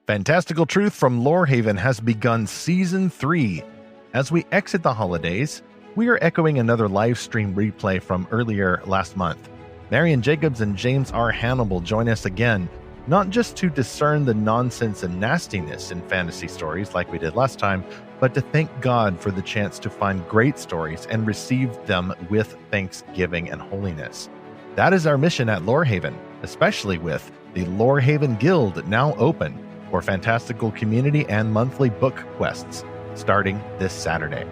Fantastical Truth from Lorehaven has begun Season 3. As we exit the holidays, we are echoing another live stream replay from earlier last month. Marian Jacobs and J.R.R. Hannibal join us again, not just to discern the nonsense and nastiness in fantasy stories like we did last time, but to thank God for the chance to find great stories and receive them with thanksgiving and holiness. That is our mission at Lorehaven, especially with the Lorehaven Guild now open for fantastical community and monthly book quests starting this Saturday.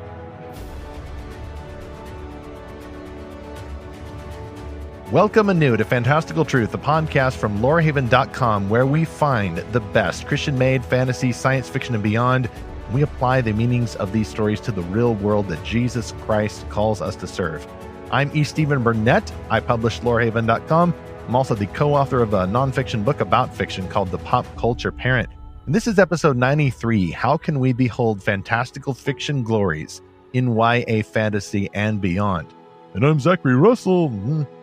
Welcome anew to Fantastical Truth, a podcast from Lorehaven.com, where we find the best Christian-made fantasy, science fiction, and beyond. We apply the meanings of these stories to the real world that Jesus Christ calls us to serve. I'm E. Stephen Burnett. I publish Lorehaven.com. I'm also the co-author of a nonfiction book about fiction called The Pop Culture Parent. And this is episode 93, How Can We Behold Fantastical Fiction Glories in YA Fantasy and Beyond? And I'm Zackary Russell.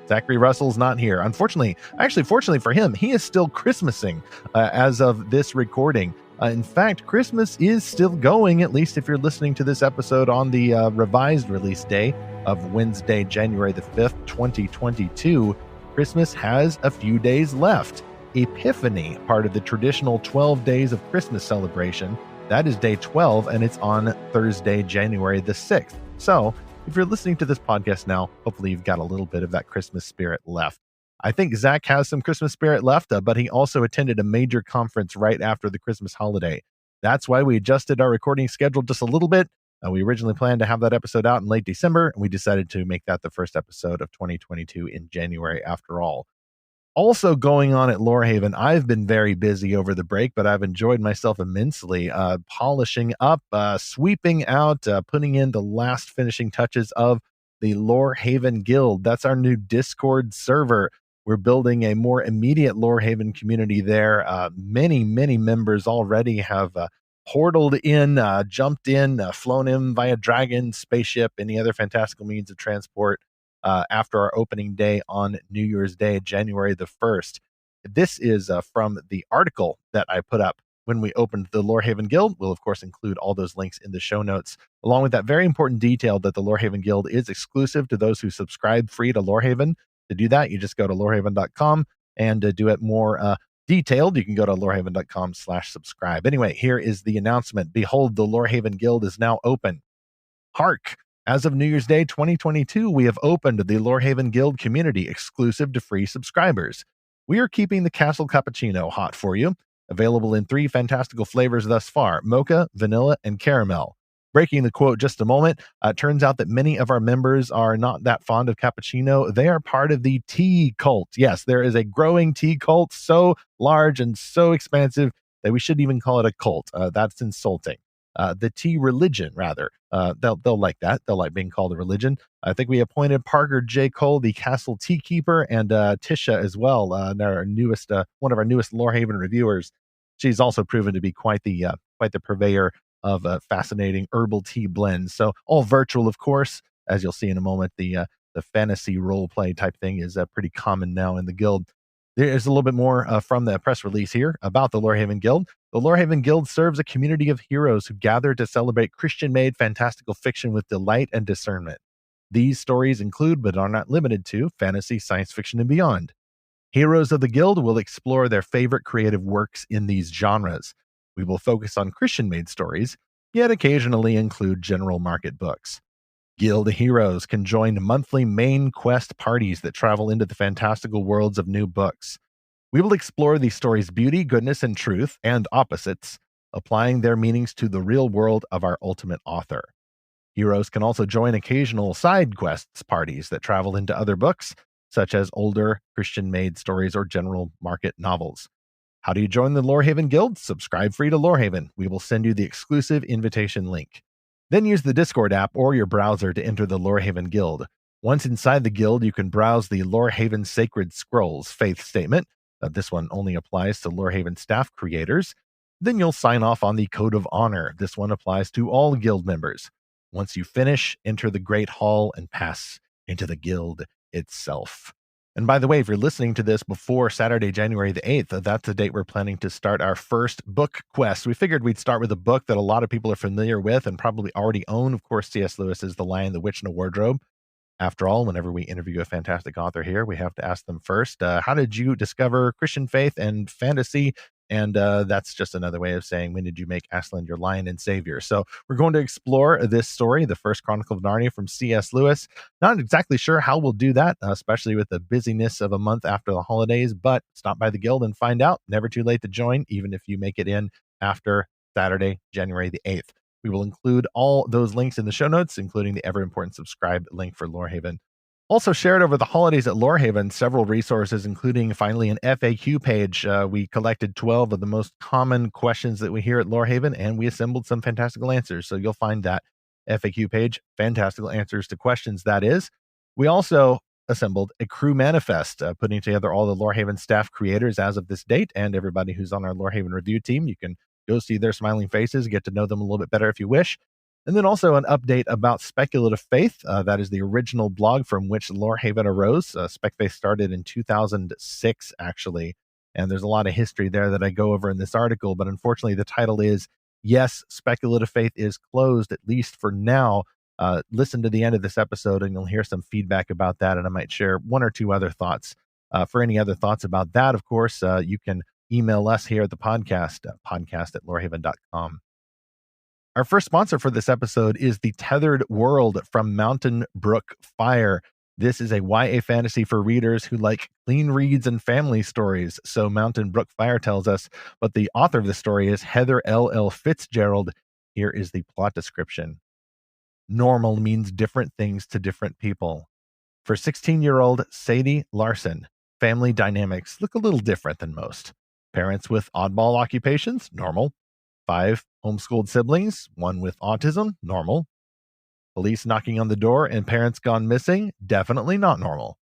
Zackary Russell's not here. Unfortunately, fortunately for him, he is still Christmasing as of this recording. In fact, Christmas is still going, at least if you're listening to this episode on the revised release day of Wednesday, January the 5th, 2022. Christmas has a few days left. Epiphany, part of the traditional 12 days of Christmas celebration, that is day 12, and it's on Thursday, January the 6th. So if you're listening to this podcast now, hopefully you've got a little bit of that Christmas spirit left. I think Zach has some Christmas spirit left, but he also attended a major conference right after the Christmas holiday. That's why we adjusted our recording schedule just a little bit. We originally planned to have that episode out in late December, and we decided to make that the first episode of 2022 in January after all. Also going on at Lorehaven, I've been very busy over the break, but I've enjoyed myself immensely, polishing up, sweeping out, putting in the last finishing touches of the Lorehaven Guild. That's our new Discord server. We're building a more immediate Lorehaven community there. Many members already have portaled in, jumped in, flown in via dragon, spaceship, any other fantastical means of transport after our opening day on New Year's Day, January the 1st. This is from the article that I put up when we opened the Lorehaven Guild. We'll, of course, include all those links in the show notes, along with that very important detail that the Lorehaven Guild is exclusive to those who subscribe free to Lorehaven. To do that, you just go to Lorehaven.com, and to do it more detailed, you can go to Lorehaven.com/subscribe. Anyway, here is the announcement. Behold, the Lorehaven Guild is now open. Hark! As of New Year's Day 2022, we have opened the Lorehaven Guild community exclusive to free subscribers. We are keeping the Castle Cappuccino hot for you, available in 3 fantastical flavors thus far: mocha, vanilla, and caramel. Breaking the quote just a moment, turns out that many of our members are not that fond of cappuccino. They are part of the tea cult. Yes, there is a growing tea cult so large and so expansive that we shouldn't even call it a cult. That's insulting. The tea religion, rather. They'll like that. They'll like being called a religion. I think we appointed Parker J. Cole, the castle tea keeper, and Tisha as well, our newest, one of our newest Lorehaven reviewers. She's also proven to be quite the purveyor of fascinating herbal tea blends. So all virtual, of course, as you'll see in a moment. The fantasy role play type thing is pretty common now in the guild. There's a little bit more from the press release here about the Lorehaven Guild. The Lorehaven Guild serves a community of heroes who gather to celebrate Christian-made fantastical fiction with delight and discernment. These stories include, but are not limited to, fantasy, science fiction, and beyond. Heroes of the Guild will explore their favorite creative works in these genres. We will focus on Christian-made stories, yet occasionally include general market books. Guild heroes can join monthly main quest parties that travel into the fantastical worlds of new books. We will explore these stories' beauty, goodness, and truth, and opposites, applying their meanings to the real world of our ultimate author. Heroes can also join occasional side quests parties that travel into other books, such as older Christian-made stories or general market novels. How do you join the Lorehaven Guild? Subscribe free to Lorehaven. We will send you the exclusive invitation link. Then use the Discord app or your browser to enter the Lorehaven Guild. Once inside the guild, you can browse the Lorehaven Sacred Scrolls faith statement. This one only applies to Lorehaven staff creators. Then you'll sign off on the Code of Honor. This one applies to all guild members. Once you finish, enter the Great Hall and pass into the guild itself. And by the way, if you're listening to this before Saturday, January the 8th, that's the date we're planning to start our first book quest. We figured we'd start with a book that a lot of people are familiar with and probably already own. Of course, C.S. Lewis is The Lion, the Witch, and the Wardrobe. After all, whenever we interview a fantastic author here, we have to ask them first, how did you discover Christian faith and fantasy? And that's just another way of saying, when did you make Aslan your lion and savior? So we're going to explore this story, the First Chronicle of Narnia from C.S. Lewis. Not exactly sure how we'll do that, especially with the busyness of a month after the holidays, but stop by the guild and find out. Never too late to join, even if you make it in after Saturday, January the 8th. We will include all those links in the show notes, including the ever-important subscribe link for Lorehaven. Also shared over the holidays at Lorehaven, several resources, including finally an FAQ page. We collected 12 of the most common questions that we hear at Lorehaven, and we assembled some fantastical answers. So you'll find that FAQ page, fantastical answers to questions, that is. We also assembled a crew manifest, putting together all the Lorehaven staff creators as of this date, and everybody who's on our Lorehaven review team. You can go see their smiling faces, get to know them a little bit better if you wish. And then also an update about Speculative Faith. That is the original blog from which Lorehaven arose. Spec Faith started in 2006, actually. And there's a lot of history there that I go over in this article. But unfortunately, the title is, yes, Speculative Faith is closed, at least for now. Listen to the end of this episode and you'll hear some feedback about that. And I might share one or two other thoughts. For any other thoughts about that, of course, you can email us here at the podcast, podcast@lorehaven.com. Our first sponsor for this episode is The Tethered World from Mountain Brook Fire. This is a YA fantasy for readers who like clean reads and family stories. So Mountain Brook Fire tells us, but the author of the story is Heather L.L. Fitzgerald. Here is the plot description. Normal means different things to different people. For 16-year-old Sadie Larson, family dynamics look a little different than most. Parents with oddball occupations, normal. 5 homeschooled siblings, 1 with autism, normal. Police knocking on the door and parents gone missing, definitely not normal.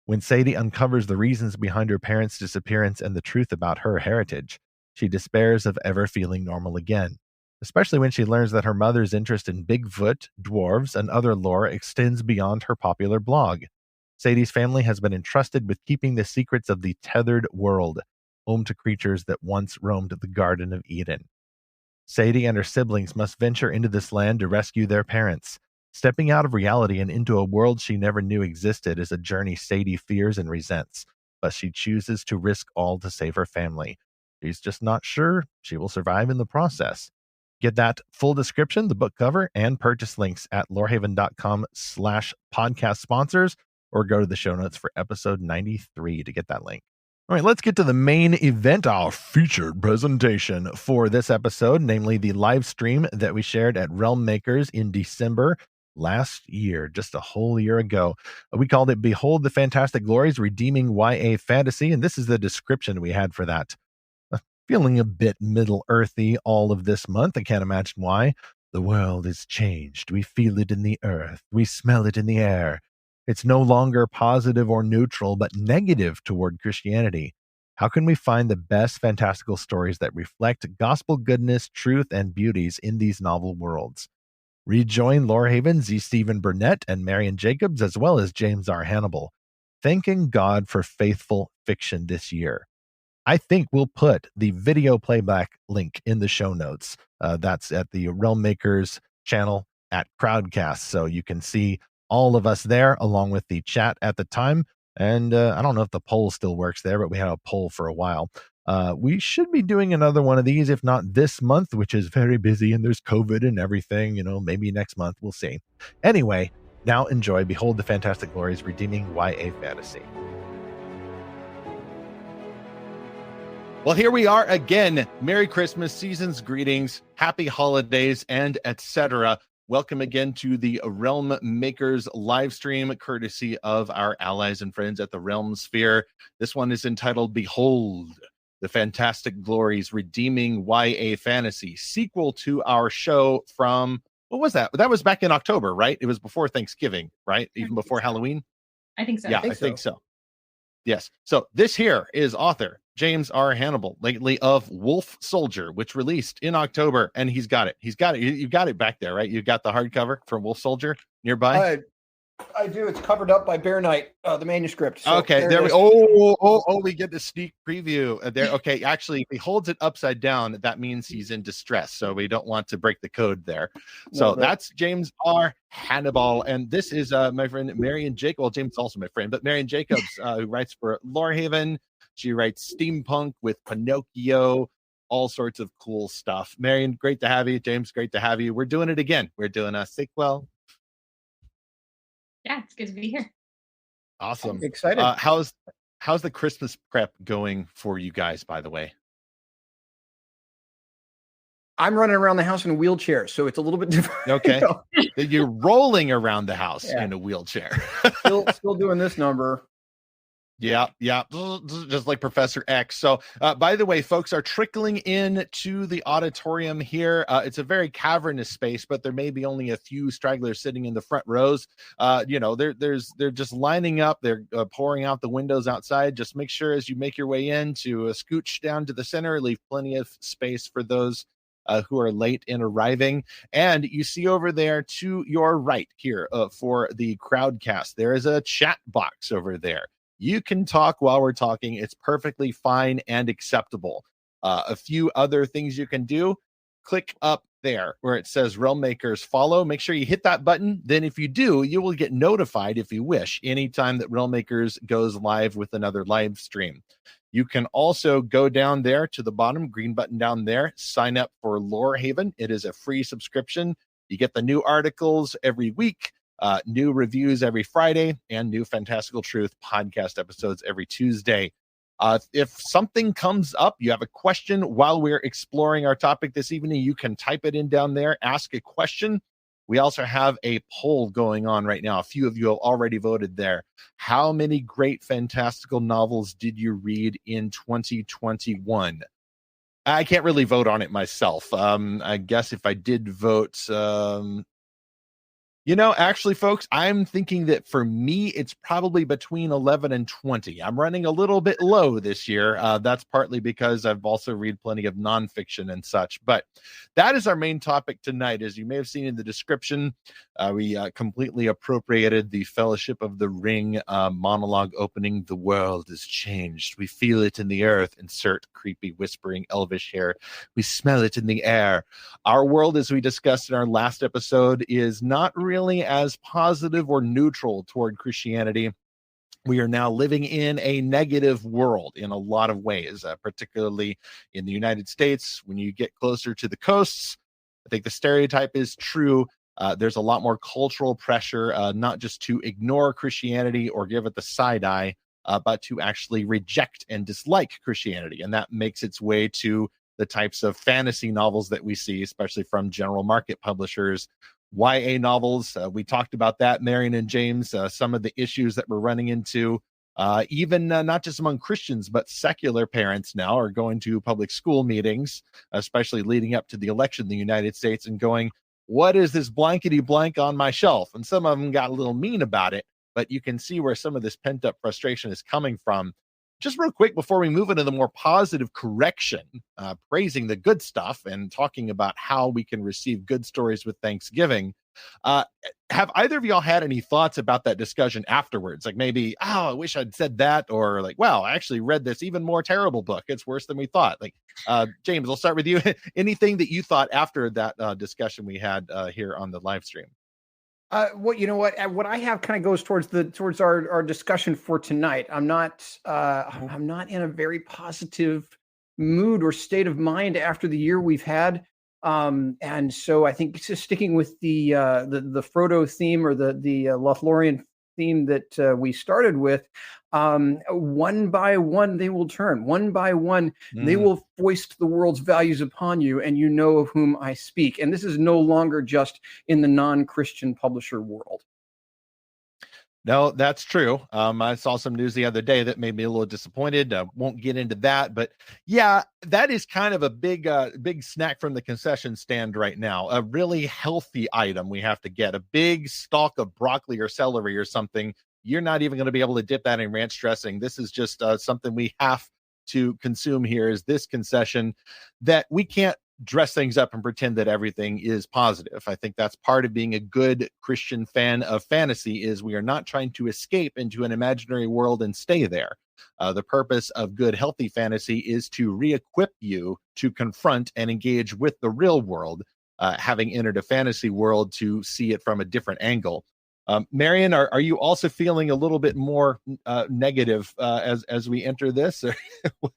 When Sadie uncovers the reasons behind her parents' disappearance and the truth about her heritage, she despairs of ever feeling normal again, especially when she learns that her mother's interest in Bigfoot, dwarves, and other lore extends beyond her popular blog. Sadie's family has been entrusted with keeping the secrets of the Tethered World, home to creatures that once roamed the Garden of Eden. Sadie and her siblings must venture into this land to rescue their parents. Stepping out of reality and into a world she never knew existed is a journey Sadie fears and resents, but she chooses to risk all to save her family. She's just not sure she will survive in the process. Get that full description, the book cover, and purchase links at lorehaven.com/podcast sponsors, or go to the show notes for episode 93 to get that link. All right, let's get to the main event, our featured presentation for this episode, namely the live stream that we shared at Realm Makers in December last year, just a whole year ago. We called it Behold the Fantastic Glories, Redeeming YA Fantasy, and this is the description we had for that. Feeling a bit Middle-earthy all of this month. I can't imagine why. The world is changed. We feel it in the earth. We smell it in the air. It's no longer positive or neutral, but negative toward Christianity. How can we find the best fantastical stories that reflect gospel goodness, truth, and beauties in these novel worlds? Rejoin Lorehaven, Z. Stephen Burnett, and Marian Jacobs, as well as James R. Hannibal, thanking God for faithful fiction this year. I think we'll put the video playback link in the show notes. That's at the Realm Makers channel at Crowdcast, so you can see all of us there, along with the chat at the time. And I don't know if the poll still works there, but we had a poll for a while. We should be doing another one of these, if not this month, which is very busy, and there's COVID and everything. Maybe next month. We'll see. Anyway, now enjoy Behold the Fantastic Glories, Redeeming YA Fantasy. Well, here we are again. Merry Christmas, season's greetings, happy holidays, and etc. Welcome again to the Realm Makers live stream, courtesy of our allies and friends at the Realm Sphere. This one is entitled Behold the Fantastic Glories, Redeeming YA Fantasy, sequel to our show from, what was that? That was back in October, right? It was before Thanksgiving, right? Even before Halloween? I think so. Yeah, I think so. Yes. So this here is author James R. Hannibal, lately of Wolf Soldier, which released in October, and he's got it. He's got it. You got it back there, right? You got the hardcover from Wolf Soldier nearby. I do. It's covered up by Bear Knight, the manuscript. So okay, there we. Oh, we get the sneak preview there. Okay, actually, if he holds it upside down, that means he's in distress. So we don't want to break the code there. So that's James R. Hannibal, and this is my friend Marian Jacobs. Well, James is also my friend, but Marian Jacobs, who writes for Lorehaven. She writes steampunk with Pinocchio. All sorts of cool stuff. Marian, great to have you. James, great to have you. We're doing it again. We're doing a sequel. Yeah, it's good to be here. Awesome. I'm excited. How's the Christmas prep going for you guys, by the way? I'm running around the house in a wheelchair, so it's a little bit different. Okay. You're rolling around the house in a wheelchair. still doing this number. Yeah, just like Professor X. So, by the way, folks are trickling in to the auditorium here. It's a very cavernous space, but there may be only a few stragglers sitting in the front rows. They're just lining up. They're pouring out the windows outside. Just make sure as you make your way in to scooch down to the center, leave plenty of space for those who are late in arriving. And you see over there to your right here for the crowdcast, there is a chat box over there. You can talk while we're talking. It's perfectly fine and acceptable. A few other things you can do. Click up there where it says Realm Makers follow. Make sure you hit that button. Then if you do, you will get notified if you wish anytime that Realm Makers goes live with another live stream. You can also go down there to the bottom, green button down there, sign up for Lorehaven. It is a free subscription. You get the new articles every week. New reviews every Friday, and new Fantastical Truth podcast episodes every Tuesday. If something comes up, you have a question while we're exploring our topic this evening, you can type it in down there, ask a question. We also have a poll going on right now. A few of you have already voted there. How many great fantastical novels did you read in 2021? I can't really vote on it myself. I guess if I did vote... actually, folks, I'm thinking that for me, it's probably between 11 and 20. I'm running a little bit low this year. That's partly because I've also read plenty of nonfiction and such. But that is our main topic tonight. As you may have seen in the description, we completely appropriated the Fellowship of the Ring monologue opening. The world has changed. We feel it in the earth. Insert creepy whispering elvish hair. We smell it in the air. Our world, as we discussed in our last episode, is not really as positive or neutral toward Christianity. We are now living in a negative world in a lot of ways, particularly in the United States. When you get closer to the coasts, I think the stereotype is true. There's a lot more cultural pressure, not just to ignore Christianity or give it the side eye, but to actually reject and dislike Christianity. And that makes its way to the types of fantasy novels that we see, especially from general market publishers. YA novels, we talked about that, Marian and James, some of the issues that we're running into, even not just among Christians, but secular parents now are going to public school meetings, especially leading up to the election in the United States, and going, what is this blankety blank on my shelf? And some of them got a little mean about it, but you can see where some of this pent up frustration is coming from. Just real quick before we move into the more positive correction, praising the good stuff and talking about how we can receive good stories with Thanksgiving, have either of y'all had any thoughts about that discussion afterwards? Like maybe, I wish I'd said that, or like, wow, I actually read this even more terrible book. It's worse than we thought. Like, James, I'll start with you. Anything that you thought after that discussion we had here on the live stream? What I have kind of goes towards our discussion for tonight. I'm not in a very positive mood or state of mind after the year we've had. And so I think just sticking with the Frodo theme or the Lothlorien theme that we started with, one by one they will turn. One by one they will foist the world's values upon you, and you know of whom I speak. And this is no longer just in the non-Christian publisher world. No, that's true. I saw some news the other day that made me a little disappointed. Won't get into that, but yeah, that is kind of a big snack from the concession stand right now. A really healthy item we have to get. A big stalk of broccoli or celery or something. You're not even going to be able to dip that in ranch dressing. This is just something we have to consume here, is this concession that we can't dress things up and pretend that everything is positive. I think that's part of being a good Christian fan of fantasy, is we are not trying to escape into an imaginary world and stay there. The purpose of good, healthy fantasy is to re-equip you to confront and engage with the real world, having entered a fantasy world to see it from a different angle. Marian, are you also feeling a little bit more negative as we enter this?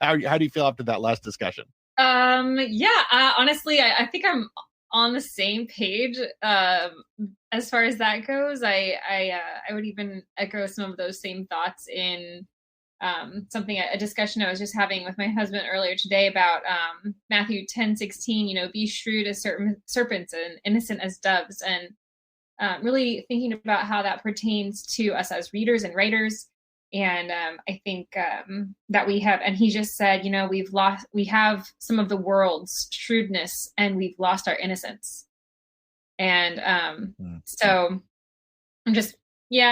How do you feel after that last discussion? Honestly, I think I'm on the same page as far as that goes. I would even echo some of those same thoughts in a discussion I was just having with my husband earlier today about Matthew 10:16. Be shrewd as serpents and innocent as doves, and really thinking about how that pertains to us as readers and writers. And I think that we have, and he just said, we have some of the world's shrewdness and we've lost our innocence. And so I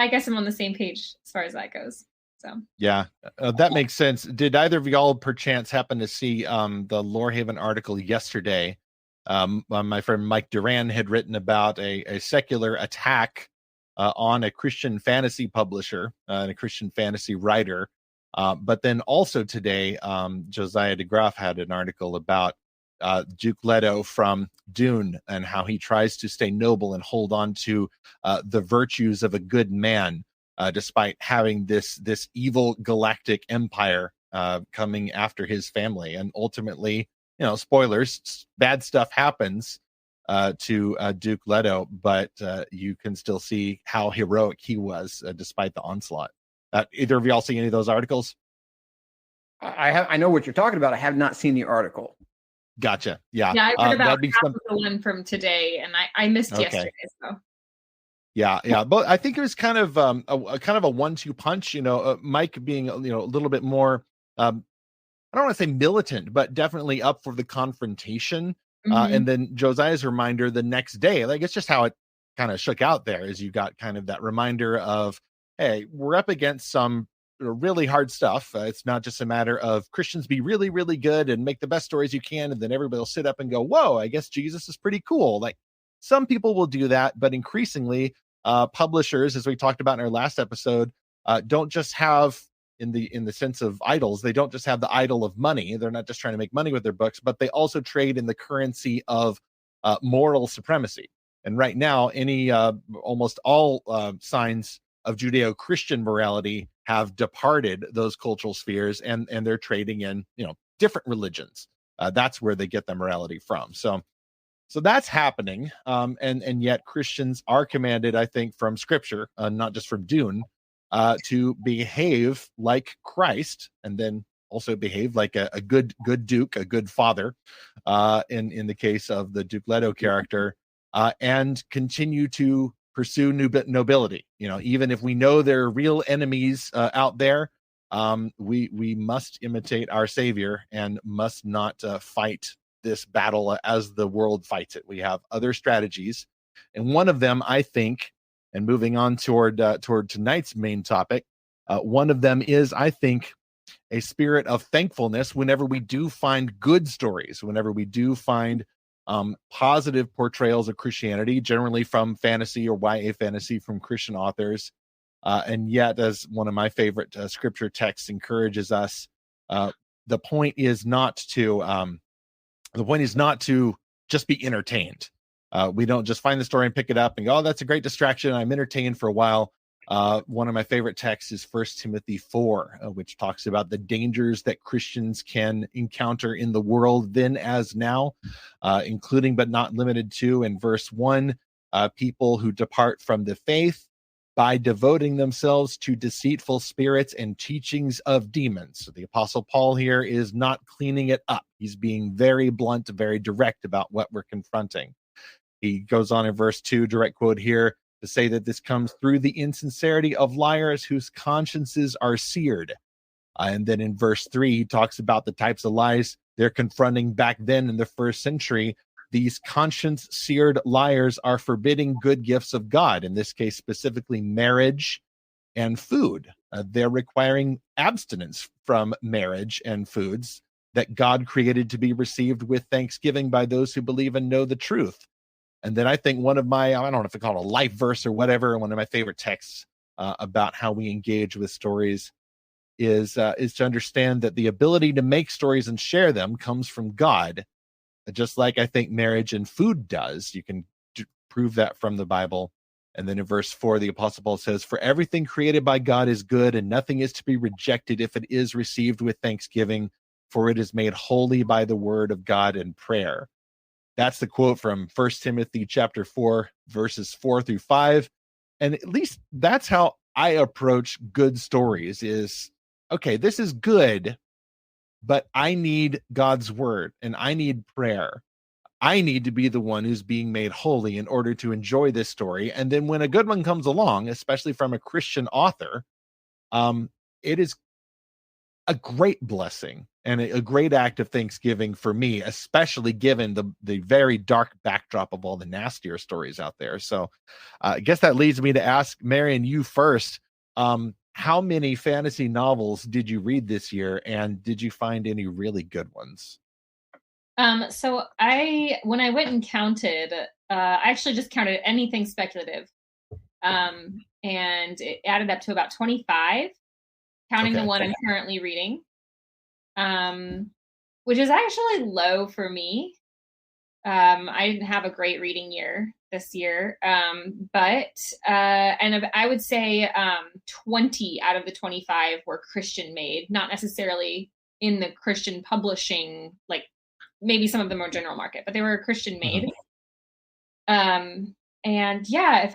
guess I'm on the same page as far as that goes. So yeah, that makes sense. Did either of y'all perchance happen to see the Lorehaven article yesterday? My friend Mike Duran had written about a secular attack on a Christian fantasy publisher and a Christian fantasy writer. But then also today, Josiah DeGraff had an article about Duke Leto from Dune and how he tries to stay noble and hold on to the virtues of a good man, despite having this evil galactic empire coming after his family. And ultimately, spoilers, bad stuff happens to Duke Leto, but you can still see how heroic he was despite the onslaught. Either of y'all see any of those articles? I know what you're talking about. I have not seen the artitle. Gotcha. Yeah. Yeah, I read about half of the one from today, and I missed yesterday. So. Yeah, but I think it was kind of a 1-2 punch. Mike being a little bit more, I don't want to say militant, but definitely up for the confrontation. And then Josiah's reminder the next day, like, it's just how it kind of shook out there, is you got kind of that reminder of, hey, we're up against some really hard stuff. It's not just a matter of Christians be really, really good and make the best stories you can, and then everybody will sit up and go, whoa, I guess Jesus is pretty cool. Like, some people will do that, but increasingly publishers, as we talked about in our last episode, don't just have, in the sense of idols, they don't just have the idol of money. They're not just trying to make money with their books, but they also trade in the currency of moral supremacy. And right now, almost all signs of Judeo-Christian morality have departed those cultural spheres, and they're trading in different religions. That's where they get their morality from. So that's happening, and yet Christians are commanded, I think, from Scripture, not just from Dune, to behave like Christ, and then also behave like a good duke, a good father, in the case of the Duke Leto character, and continue to pursue nobility. Even if we know there are real enemies out there, we must imitate our Savior and must not fight this battle as the world fights it. We have other strategies, and one of them, I think, and moving on toward tonight's main topic, one of them is, I think, a spirit of thankfulness whenever we do find good stories, whenever we do find positive portrayals of Christianity, generally from fantasy or YA fantasy from Christian authors. And yet, as one of my favorite scripture texts encourages us, the point is not to just be entertained. We don't just find the story and pick it up and go, oh, that's a great distraction, I'm entertained for a while. One of my favorite texts is 1 Timothy 4, which talks about the dangers that Christians can encounter in the world then as now, including but not limited to, in verse 1, people who depart from the faith by devoting themselves to deceitful spirits and teachings of demons. So the Apostle Paul here is not cleaning it up. He's being very blunt, very direct about what we're confronting. He goes on in verse 2, direct quote here, to say that this comes through the insincerity of liars whose consciences are seared. And then in verse 3, he talks about the types of lies they're confronting back then in the first century. These conscience-seared liars are forbidding good gifts of God, in this case specifically marriage and food. They're requiring abstinence from marriage and foods. that God created to be received with thanksgiving by those who believe and know the truth. And then I think one of my, I don't know if I call it a life verse or whatever, one of my favorite texts about how we engage with stories is to understand that the ability to make stories and share them comes from God, just like I think marriage and food does. You can prove that from the Bible. And then in verse 4, the Apostle Paul says, "For everything created by God is good, and nothing is to be rejected if it is received with thanksgiving, for it is made holy by the word of God and prayer." That's the quote from 1 Timothy chapter 4, verses 4 through 5. And at least that's how I approach good stories is, okay, this is good, but I need God's word and I need prayer. I need to be the one who's being made holy in order to enjoy this story. And then when a good one comes along, especially from a Christian author, it is a great blessing and a great act of thanksgiving for me, especially given the very dark backdrop of all the nastier stories out there. So I guess that leads me to ask Marian, you first, how many fantasy novels did you read this year, and did you find any really good ones? So when I went and counted, I actually just counted anything speculative. And it added up to about 25. Counting the one I'm currently reading, which is actually low for me. I didn't have a great reading year this year, but I would say 20 out of the 25 were Christian made, not necessarily in the Christian publishing, like maybe some of them are general market, but they were Christian made. And yeah, if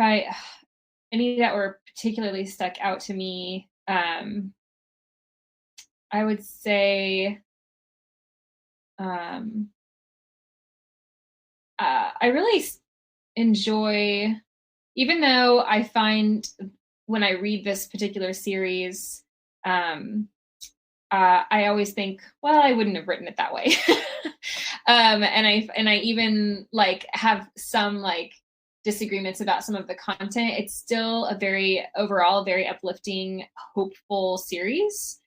any that were particularly stuck out to me, I would say I really enjoy, even though I find when I read this particular series, I always think, well, I wouldn't have written it that way. And I even like have some like disagreements about some of the content. It's still overall very uplifting, hopeful series.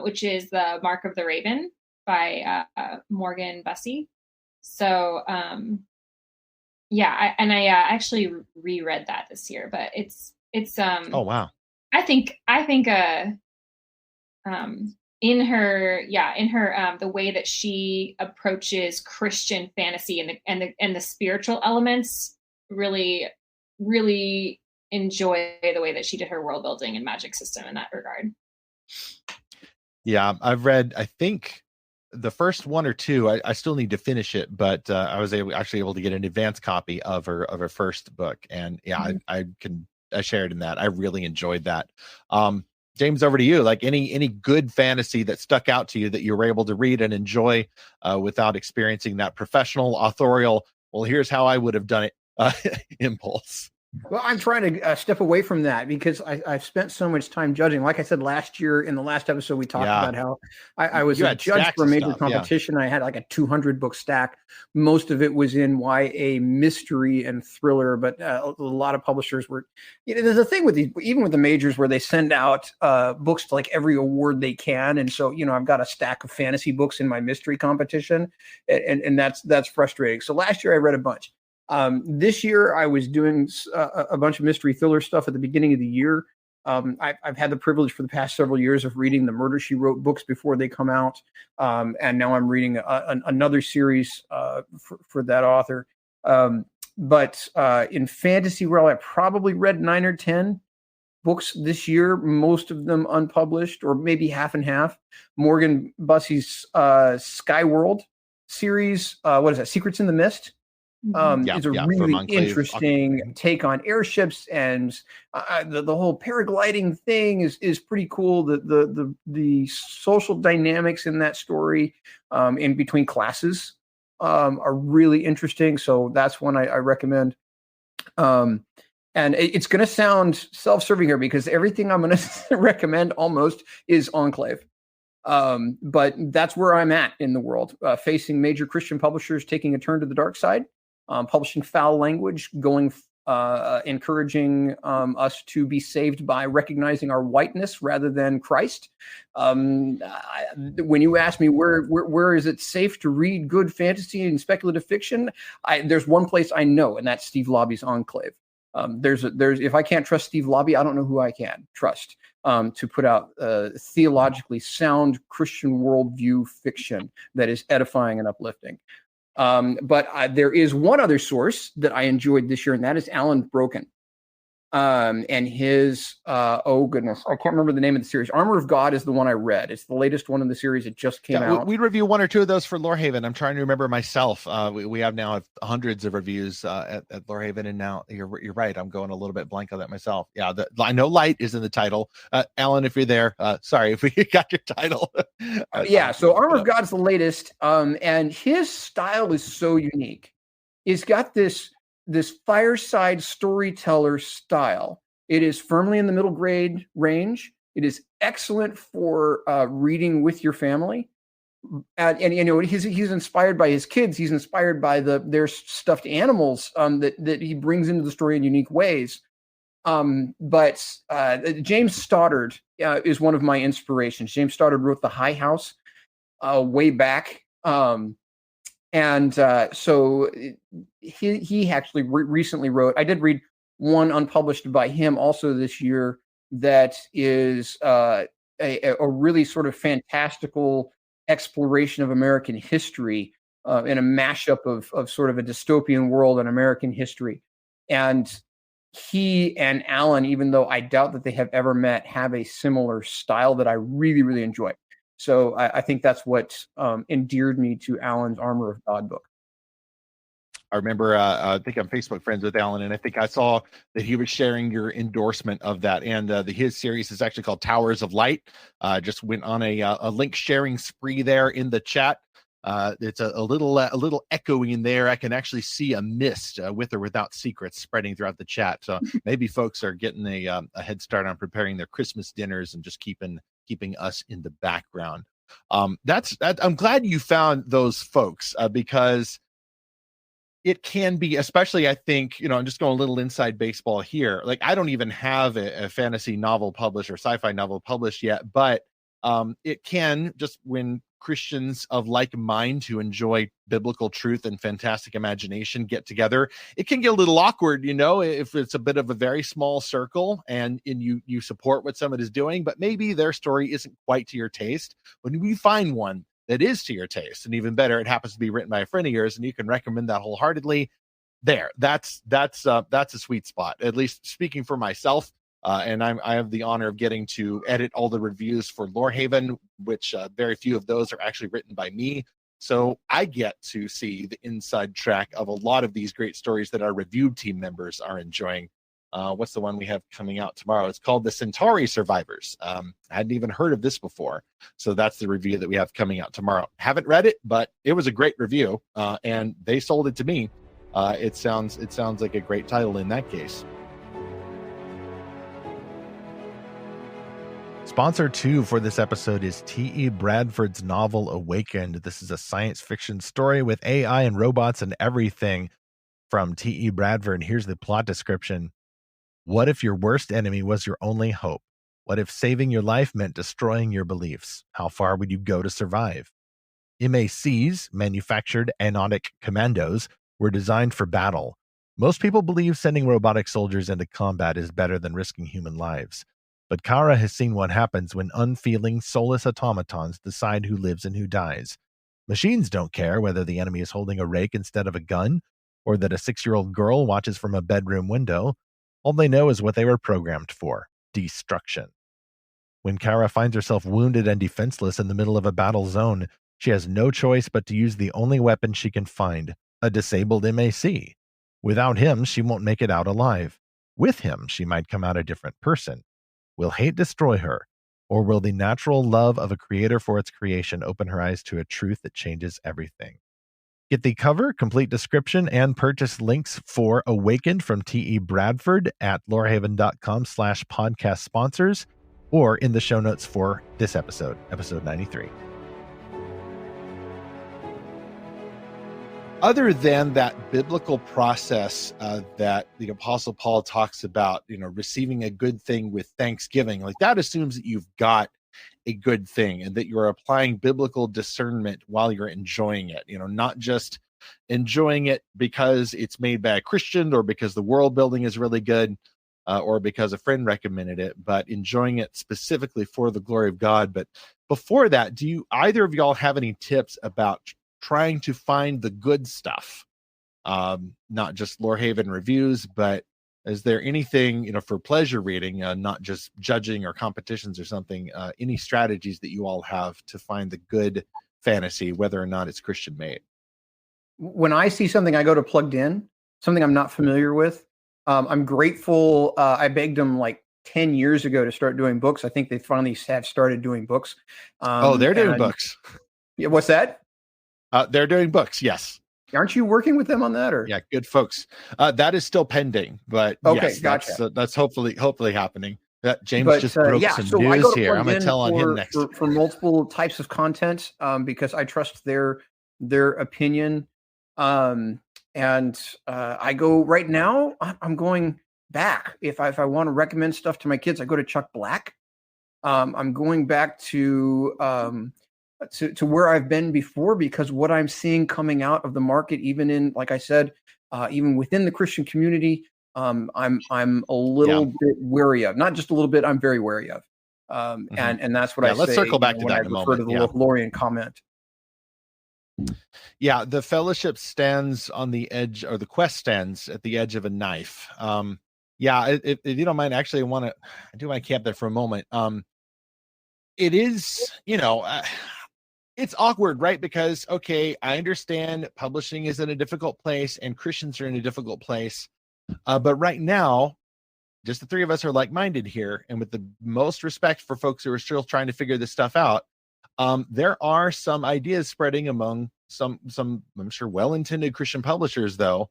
Which is The Mark of the Raven by Morgan Bussey. So yeah, I actually reread that this year, but it's oh wow. I think in her the way that she approaches Christian fantasy and the spiritual elements, really enjoy the way that she did her world building and magic system in that regard. Yeah, I've read, I think, the first one or two. I still need to finish it, but I was actually able to get an advanced copy of her first book, and yeah, I shared in that. I really enjoyed that. James, over to you. Like any good fantasy that stuck out to you that you were able to read and enjoy without experiencing that professional authorial, well, here's how I would have done it impulse. Well, I'm trying to step away from that because I've spent so much time judging. Like I said, last year in the last episode, we talked about how I was a judge for a major competition. I had like a 200 book stack. Most of it was in YA mystery and thriller, but a lot of publishers were, there's a thing with these, even with the majors where they send out books to like every award they can. And so, I've got a stack of fantasy books in my mystery competition, and that's frustrating. So last year I read a bunch. This year I was doing a bunch of mystery thriller stuff at the beginning of the year. I've had the privilege for the past several years of reading the Murder, She Wrote books before they come out. And now I'm reading another series for that author. But in fantasy world, I probably read 9 or 10 books this year, most of them unpublished or maybe half and half. Morgan Bussey's Skyworld series, what is that? Secrets in the Mist. Is a really interesting take on airships, and the whole paragliding thing is pretty cool. The social dynamics in that story in between classes are really interesting. So that's one I recommend. And it's going to sound self-serving here because everything I'm going to recommend almost is Enclave. But that's where I'm at in the world, facing major Christian publishers taking a turn to the dark side. Publishing foul language, going encouraging us to be saved by recognizing our whiteness rather than Christ. When you ask me where is it safe to read good fantasy and speculative fiction, there's one place I know, and that's Steve Lobby's Enclave. There's if I can't trust Steve Lobby, I don't know who I can trust to put out theologically sound Christian worldview fiction that is edifying and uplifting. But there is one other source that I enjoyed this year, and that is Alan Broken. And his, oh goodness, I can't remember the name of the series. Armor of God is the one I read. It's the latest one in the series. It just came out. We review one or two of those for Lorehaven. I'm trying to remember myself. We have now hundreds of reviews at Lorehaven, and now you're right. I'm going a little bit blank on that myself. Yeah, I know light is in the title. Alan, if you're there, sorry if we got your title. Yeah, so Armor of God is the latest, and his style is so unique. He's got this fireside storyteller style. It is firmly in the middle grade range. It is excellent for reading with your family. And you know, he's inspired by his kids. He's inspired by their stuffed animals that he brings into the story in unique ways. But James Stoddard is one of my inspirations. James Stoddard wrote The High House way back. And so he actually recently wrote, I did read one unpublished by him also this year that is a really sort of fantastical exploration of American history in a mashup of sort of a dystopian world and American history. And he and Alan, even though I doubt that they have ever met, have a similar style that I really, really enjoy. So I think that's what endeared me to Alan's Armor of God book. I remember, I think I'm Facebook friends with Alan, and I think I saw that he was sharing your endorsement of that. And his series is actually called Towers of Light. Just went on a link sharing spree there in the chat. It's a little echoing in there. I can actually see a mist with or without secrets spreading throughout the chat. So maybe folks are getting a head start on preparing their Christmas dinners and just keeping us in the background. I'm glad you found those folks because it can be, especially I think, you know, I'm just going a little inside baseball here. Like I don't even have a fantasy novel published or sci-fi novel published yet, but it can, just when Christians of like mind who enjoy biblical truth and fantastic imagination get together, it can get a little awkward, you know, if it's a bit of a very small circle and you support what someone is doing, but maybe their story isn't quite to your taste. When we find one that is to your taste, and even better, it happens to be written by a friend of yours and you can recommend that wholeheartedly, that's a sweet spot. At least speaking for myself. And I have the honor of getting to edit all the reviews for Lorehaven, which very few of those are actually written by me. So I get to see the inside track of a lot of these great stories that our review team members are enjoying. What's the one we have coming out tomorrow? It's called The Centauri Survivors. I hadn't even heard of this before. So that's the review that we have coming out tomorrow. Haven't read it, but it was a great review. And they sold it to me. It sounds like a great title in that case. Sponsor 2 for this episode is T.E. Bradford's novel Awakened. This is a science fiction story with AI and robots and everything from T.E. Bradford. Here's the plot description. What if your worst enemy was your only hope? What if saving your life meant destroying your beliefs? How far would you go to survive? MACs, manufactured aeronautic commandos, were designed for battle. Most people believe sending robotic soldiers into combat is better than risking human lives. But Kara has seen what happens when unfeeling, soulless automatons decide who lives and who dies. Machines don't care whether the enemy is holding a rake instead of a gun, or that a 6-year-old girl watches from a bedroom window. All they know is what they were programmed for: destruction. When Kara finds herself wounded and defenseless in the middle of a battle zone, she has no choice but to use the only weapon she can find, a disabled MAC. Without him, she won't make it out alive. With him, she might come out a different person. Will hate destroy her, or will the natural love of a creator for its creation open her eyes to a truth that changes everything? Get the cover, complete description, and purchase links for Awakened from T.E. Bradford at lorehaven.com/podcast sponsors, or in the show notes for this episode 93. other than that biblical process that the Apostle Paul talks about, receiving a good thing with thanksgiving, like that assumes that you've got a good thing and that you're applying biblical discernment while you're enjoying it, not just enjoying it because it's made by a Christian or because the world building is really good or because a friend recommended it, but enjoying it specifically for the glory of God. But before that, do you either of y'all have any tips about trying to find the good stuff? Not just Lorehaven reviews, but is there anything, for pleasure reading, not just judging or competitions or something, any strategies that you all have to find the good fantasy, whether or not it's Christian made? When I see something, I go to Plugged In, something I'm not familiar with. I'm grateful. I begged them like 10 years ago to start doing books. I think they finally have started doing books. They're doing books. Yeah, what's that? They're doing books, yes. Aren't you working with them on that? Or yeah, good folks. That is still pending, but okay, yes, gotcha. That's hopefully happening. James just broke some news here. I'm going to tell on him next. For multiple types of content, because I trust their opinion. And I go right now. I'm going back. If I want to recommend stuff to my kids, I go to Chuck Black. I'm going back to where I've been before, because what I'm seeing coming out of the market, even in, like I said, even within the Christian community, I'm a little bit wary of. Not just a little bit. I'm very wary of. And that's what I say. Let's circle back to when that I in a refer moment. to the Lorian comment. Yeah, the fellowship stands on the edge, or the quest stands at the edge of a knife. If you don't mind, actually, I do want to camp there for a moment. It is, it's awkward, right? Because, okay, I understand publishing is in a difficult place and Christians are in a difficult place. But right now, just the three of us are like-minded here. And with the most respect for folks who are still trying to figure this stuff out, there are some ideas spreading among some, I'm sure, well-intended Christian publishers, though,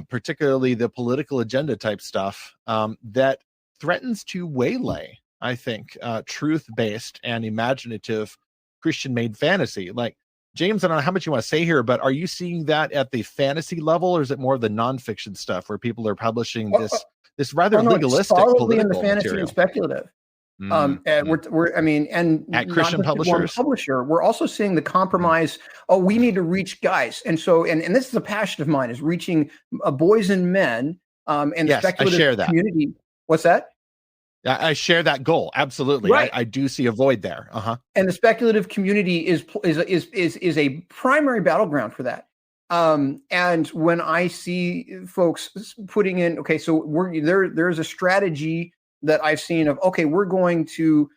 particularly the political agenda type stuff, that threatens to waylay, I think, truth-based and imaginative Christian-made fantasy. Like, James, I don't know how much you want to say here, but are you seeing that at the fantasy level, or is it more of the nonfiction stuff where people are publishing this rather legalistic political in the fantasy material? And speculative. And at Christian publishers, we're also seeing the compromise. We need to reach guys, and so and this is a passion of mine, is reaching boys and men. And yes, the speculative I share that community. What's that? I share that goal. Absolutely. Right. I do see a void there. And the speculative community is a primary battleground for that. And when I see folks putting in, okay, so there's a strategy that I've seen of, okay, we're going to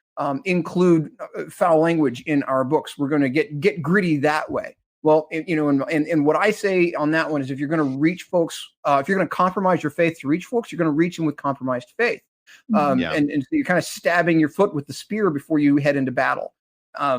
include foul language in our books. We're going to get gritty that way. Well, and what I say on that one is, if you're going to reach folks, if you're going to compromise your faith to reach folks, you're going to reach them with compromised faith. And so you're kind of stabbing your foot with the spear before you head into battle. I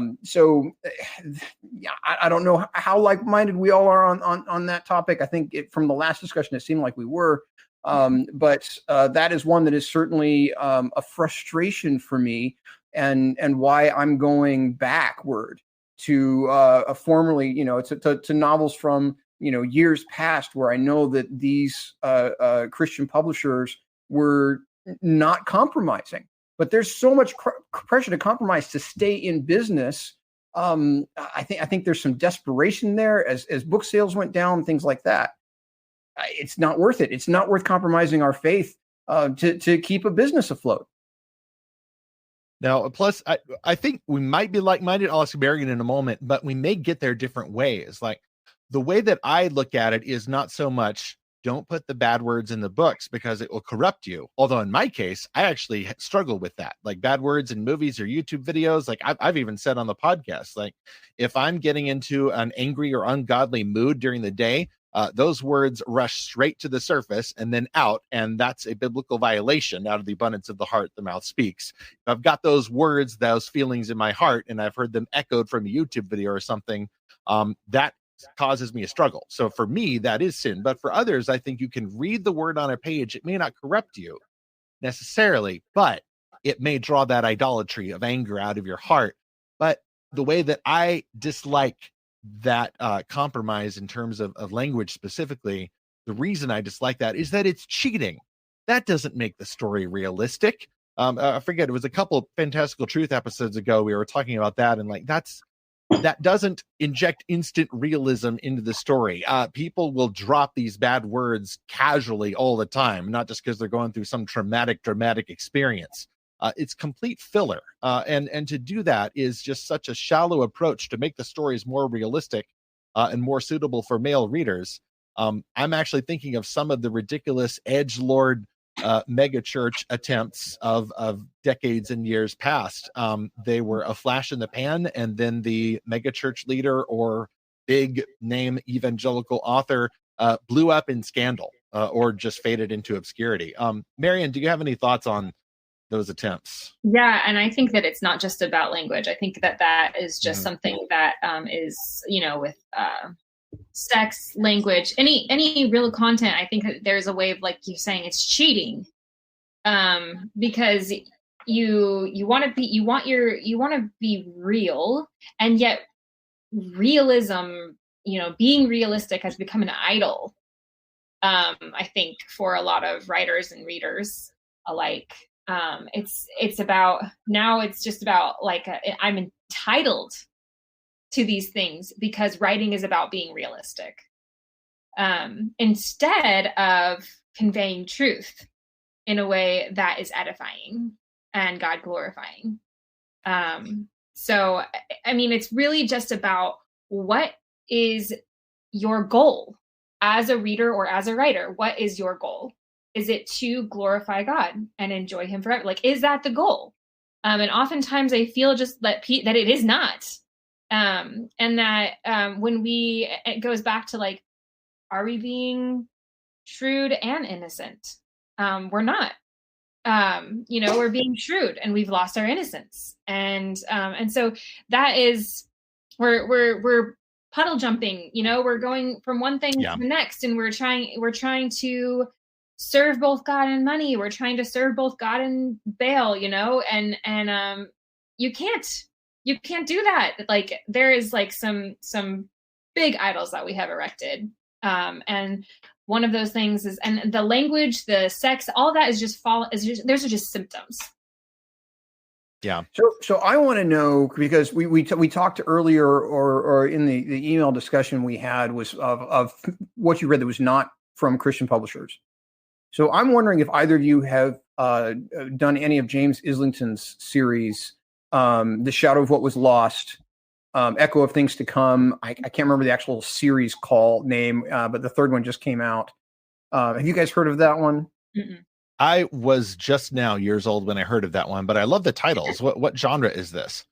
don't know how like-minded we all are on that topic. I think from the last discussion, it seemed like we were. But that is one that is certainly a frustration for me, and why I'm going backward to formerly, to novels from years past, where I know that these Christian publishers were not compromising. But there's so much pressure to compromise to stay in business. I think there's some desperation there as book sales went down, things like that. It's not worth it. It's not worth compromising our faith to keep a business afloat. Now, plus, I think we might be like-minded. I'll ask Marian in a moment, but we may get there different ways. Like, the way that I look at it is not so much, don't put the bad words in the books because it will corrupt you. Although in my case, I actually struggle with that. Like, bad words in movies or YouTube videos. Like, I've even said on the podcast, like, if I'm getting into an angry or ungodly mood during the day, those words rush straight to the surface and then out, and that's a biblical violation. Out of the abundance of the heart, the mouth speaks. If I've got those words, those feelings in my heart, and I've heard them echoed from a YouTube video or something, that causes me a struggle. So for me, that is sin. But for others, I think you can read the word on a page. It may not corrupt you necessarily, but it may draw that idolatry of anger out of your heart. But the way that I dislike that compromise in terms of language specifically. The reason I dislike that is that it's cheating. That doesn't make the story realistic. I forget, it was a couple of Fantastical Truth episodes ago we were talking about that, and like that doesn't inject instant realism into the story. People will drop these bad words casually all the time, not just because they're going through some dramatic experience. It's complete filler. And to do that is just such a shallow approach to make the stories more realistic and more suitable for male readers. I'm actually thinking of some of the ridiculous edgelord mega church attempts of decades and years past. They were a flash in the pan, and then the mega church leader or big name evangelical author blew up in scandal or just faded into obscurity. Marian, do you have any thoughts on those attempts? Yeah, and I think that it's not just about language. I think that is just something that is, with sex, language, any real content. I think that there's a way of, like you're saying, it's cheating, because you want to be real, and yet realism, being realistic has become an idol. I think for a lot of writers and readers alike. It's about, now it's just about like, I'm entitled to these things because writing is about being realistic, instead of conveying truth in a way that is edifying and God glorifying. So, I mean, it's really just about, what is your goal as a reader or as a writer? What is your goal? Is it to glorify God and enjoy him forever? Like, is that the goal? And oftentimes I feel just that it is not. And that it goes back to, like, are we being shrewd and innocent? We're not. We're being shrewd and we've lost our innocence. And so that is, we're puddle jumping, we're going from one thing to the next, and we're trying to serve both God and money. We're trying to serve both God and Baal, and you can't do that. Like, there is like some big idols that we have erected. And one of those things is, and the language, the sex, all that is those are just symptoms. Yeah. So I want to know, because we talked earlier, or in the email discussion we had, was of what you read that was not from Christian publishers. So I'm wondering if either of you have done any of James Islington's series, The Shadow of What Was Lost, Echo of Things to Come. I can't remember the actual series name, but the third one just came out. Have you guys heard of that one? Mm-mm. I was just now years old when I heard of that one, but I love the titles. What genre is this?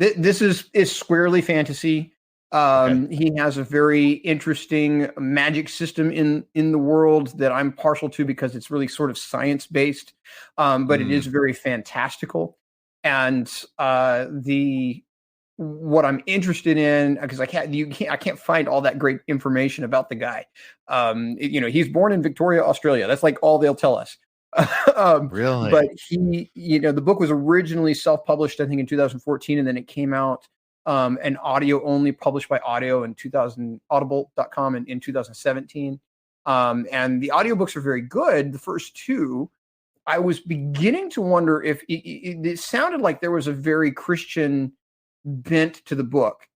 This is squarely fantasy. Okay. He has a very interesting magic system in the world that I'm partial to, because it's really sort of science based, but it is very fantastical. And what I'm interested in, because I can't find all that great information about the guy. He's born in Victoria, Australia. That's like all they'll tell us. Really? But he, the book was originally self-published, I think, in 2014, and then it came out and audio only, published by Audio in audible.com in 2017. And the audiobooks are very good. The first two, I was beginning to wonder if it sounded like there was a very Christian bent to the book.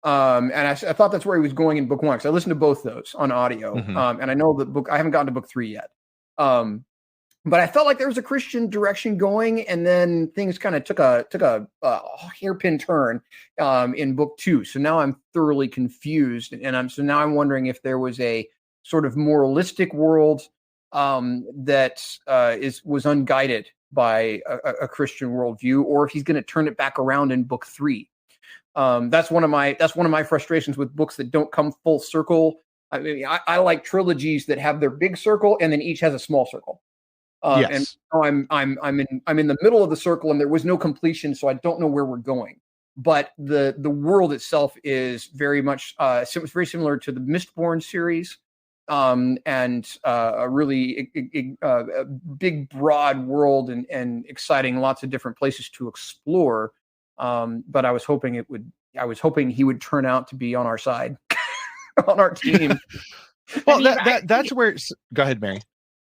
And I thought that's where he was going in book one, because I listened to both those on audio. And I know the book, I haven't gotten to book 3 yet. But I felt like there was a Christian direction going, and then things kind of took a hairpin turn in book 2. So now I'm thoroughly confused, and now I'm wondering if there was a sort of moralistic world that was unguided by a Christian worldview, or if he's going to turn it back around in book 3. That's one of my frustrations with books that don't come full circle. I mean, I like trilogies that have their big circle and then each has a small circle. Yes. And so I'm in the middle of the circle, and there was no completion, so I don't know where we're going. But the world itself is very much very similar to the Mistborn series, and a really a big, broad world and exciting, lots of different places to explore. But I was hoping it would I was hoping he would turn out to be on our side, on our team. Well, that's where. Go ahead, Mary.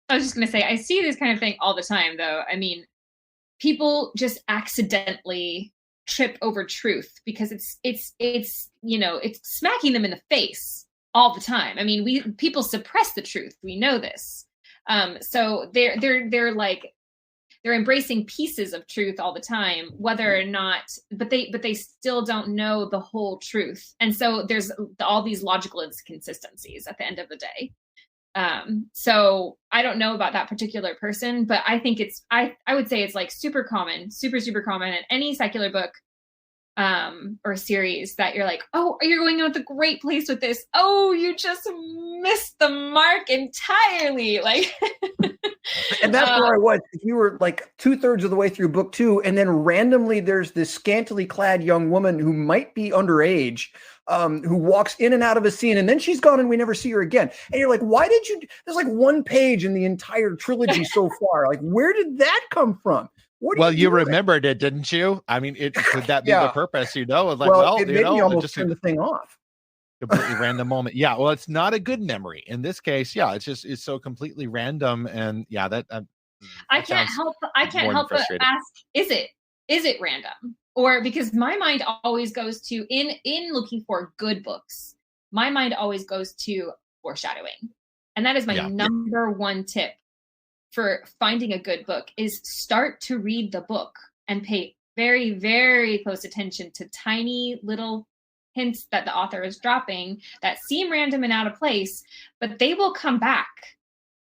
I was just going to say, I see this kind of thing all the time, though. I mean, people just accidentally trip over truth because it's smacking them in the face all the time. I mean, people suppress the truth. We know this. So they're like, they're embracing pieces of truth all the time, whether or not, but they still don't know the whole truth. And so there's all these logical inconsistencies at the end of the day. So I don't know about that particular person, but I think I would say it's like super common, super common in any secular book, or series that you're like, oh, you're going out the great place with this. Oh, you just missed the mark entirely. Like, and that's where I was. You were like 2/3 of the way through book 2, and then randomly there's this scantily clad young woman who might be underage, who walks in and out of a scene, and then she's gone and we never see her again. And you're like, why did you? There's like one page in the entire trilogy so far. Like, where did that come from? Well, you remembered it, didn't you? I mean, could that be the purpose? Like, it made me almost turn the thing off. Completely random moment. Yeah, well, it's not a good memory in this case. Yeah, it's so completely random, and yeah, that I can't help but ask: is it random? Or because my mind always goes to in looking for good books, my mind always goes to foreshadowing, and that is my number one tip for finding a good book is start to read the book and pay very, very close attention to tiny little hints that the author is dropping that seem random and out of place, but they will come back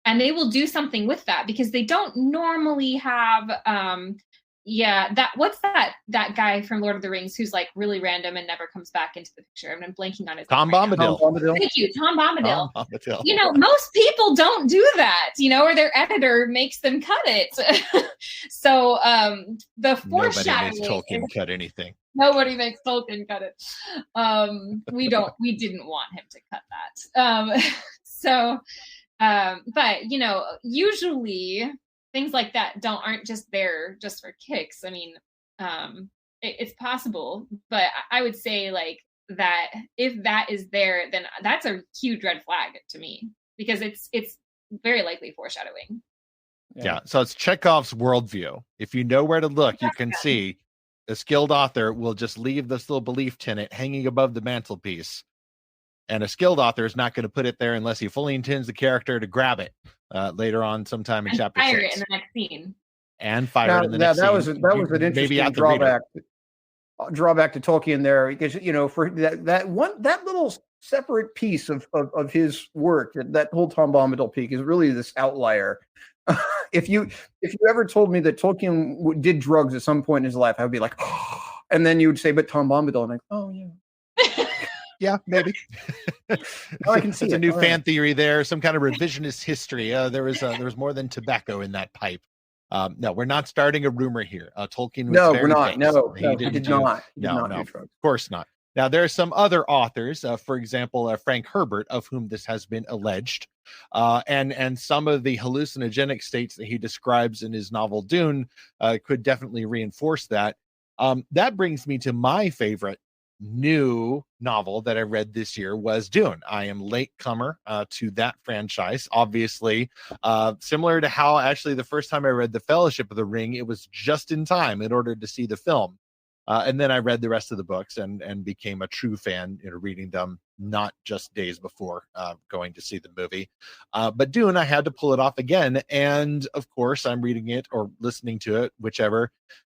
and they will do something with that because they don't normally have, what's that guy from Lord of the Rings who's like really random and never comes back into the picture? I'm blanking on his name. Tom Bombadil. Thank you, Tom Bombadil. You know, most people don't do that, or their editor makes them cut it. So the foreshadowing. Nobody makes Tolkien cut anything. Nobody makes Tolkien cut it. We didn't want him to cut that. But usually things like that aren't just there just for kicks. I mean, it's possible, but I would say like that if that is there, then that's a huge red flag to me because it's very likely foreshadowing. Yeah. So it's Chekhov's worldview. If you know where to look, you can see a skilled author will just leave this little belief tenet hanging above the mantelpiece. And a skilled author is not going to put it there unless he fully intends the character to grab it later on sometime in chapter 6. Fire it in the next scene. And fire it in the next scene. That was an interesting drawback to Tolkien there, because for that little separate piece of his work, that whole Tom Bombadil peak is really this outlier. If you ever told me that Tolkien did drugs at some point in his life, I would be like, oh, and then you would say, but Tom Bombadil, and I'm like, oh yeah. Yeah, maybe. I can see it's a new fan theory there, some kind of revisionist history. There was more than tobacco in that pipe. No, we're not starting a rumor here. Tolkien was we're not. Famous. No, he did not. No, of course not. Now, there are some other authors, for example, Frank Herbert, of whom this has been alleged, and some of the hallucinogenic states that he describes in his novel Dune could definitely reinforce that. That brings me to my favorite new novel that I read this year was Dune. I am latecomer to that franchise, obviously, similar to how actually the first time I read The Fellowship of the Ring, it was just in time in order to see the film. And then I read the rest of the books and became a true fan, reading them not just days before going to see the movie. But Dune, I had to pull it off again. And of course, I'm reading it or listening to it, whichever.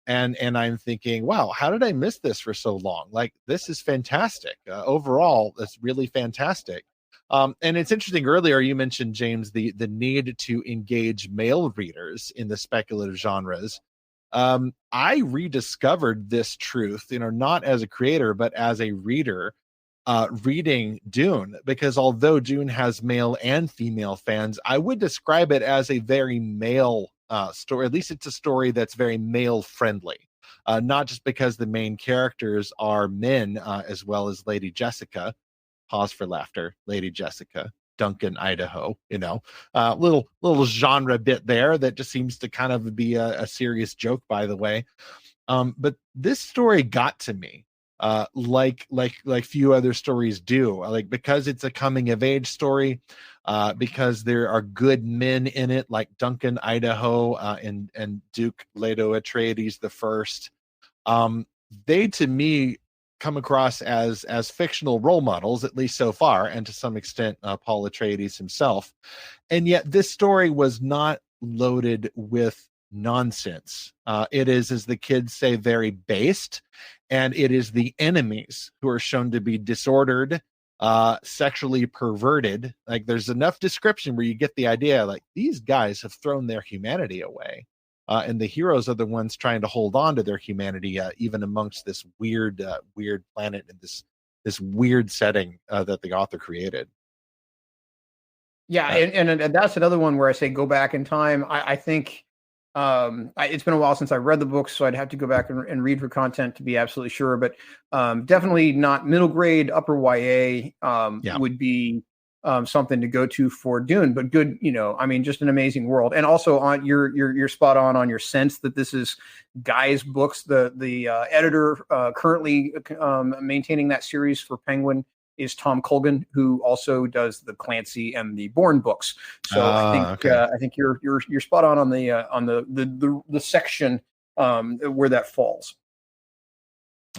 And I'm thinking, wow, how did I miss this for so long? Like, this is fantastic. Overall, it's really fantastic. And it's interesting, earlier you mentioned, James, the need to engage male readers in the speculative genres. I rediscovered this truth, not as a creator, but as a reader, reading Dune, because although Dune has male and female fans, I would describe it as a very male story. At least it's a story that's very male friendly, not just because the main characters are men, as well as Lady Jessica. Pause for laughter. Lady Jessica, Duncan, Idaho. Little genre bit there that just seems to kind of be a serious joke, by the way. But this story got to me like few other stories do. Like, because it's a coming of age story, because there are good men in it, like Duncan Idaho and Duke Leto Atreides the first. They, to me, come across as fictional role models, at least so far, and to some extent Paul Atreides himself. And yet this story was not loaded with nonsense. It is, as the kids say, very based, and it is the enemies who are shown to be disordered, sexually perverted. Like, there's enough description where you get the idea, like, these guys have thrown their humanity away. And the heroes are the ones trying to hold on to their humanity, even amongst this weird planet and this weird setting that the author created. Yeah, and that's another one where I say go back in time. I think it's been a while since I read the books, so I'd have to go back and read for content to be absolutely sure. But definitely not middle grade, upper YA would be something to go to for Dune. But good, I mean, just an amazing world. And also, on you're spot on your sense that this is Guy's books. The editor currently maintaining that series for Penguin is Tom Colgan, who also does the Clancy and the Bourne books. So I think you're spot on the section where that falls.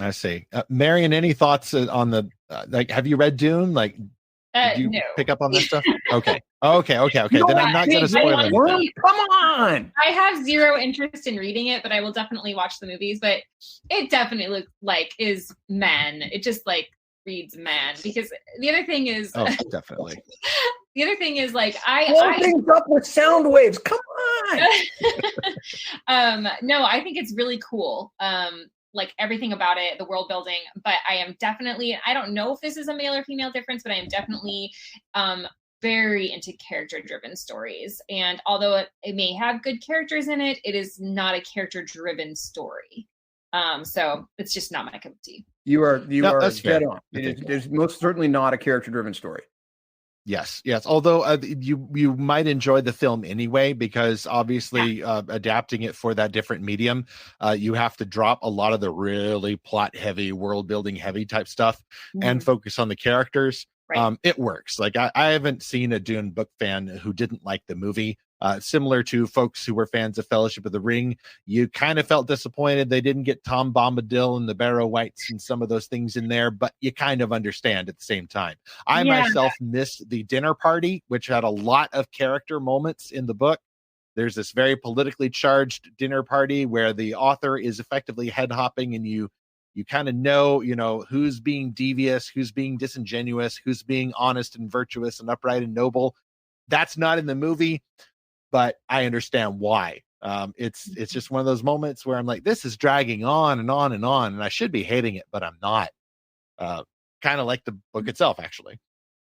I see. Marian, any thoughts on the like? Have you read Dune? Like, did you pick up on this stuff? Okay. Then I'm not going to spoil anything. Come on. I have zero interest in reading it, but I will definitely watch the movies. But it definitely looks like is man. It just like reads man, because the other thing is definitely the other thing is like I things up with sound waves. Come on. No, I think it's really cool. Like everything about it, the world building, but I don't know if this is a male or female difference, but I am definitely very into character driven stories. And although it may have good characters in it, it is not a character driven story. So it's just not my cup of tea. You are dead on. It is most certainly not a character-driven story. Yes. Although you might enjoy the film anyway, because obviously adapting it for that different medium, you have to drop a lot of the really plot-heavy, world-building heavy type stuff and focus on the characters. Right. It works. Like I haven't seen a Dune book fan who didn't like the movie. Similar to folks who were fans of Fellowship of the Ring, you kind of felt disappointed they didn't get Tom Bombadil and the Barrow Wights and some of those things in there, but you kind of understand at the same time. I myself missed the dinner party, which had a lot of character moments in the book. There's this very politically charged dinner party where the author is effectively head hopping, and you kind of know, who's being devious, who's being disingenuous, who's being honest and virtuous and upright and noble. That's not in the movie, but I understand why. It's just one of those moments where I'm like, this is dragging on and on and on, and I should be hating it, but I'm not. Kind of like the book itself, actually.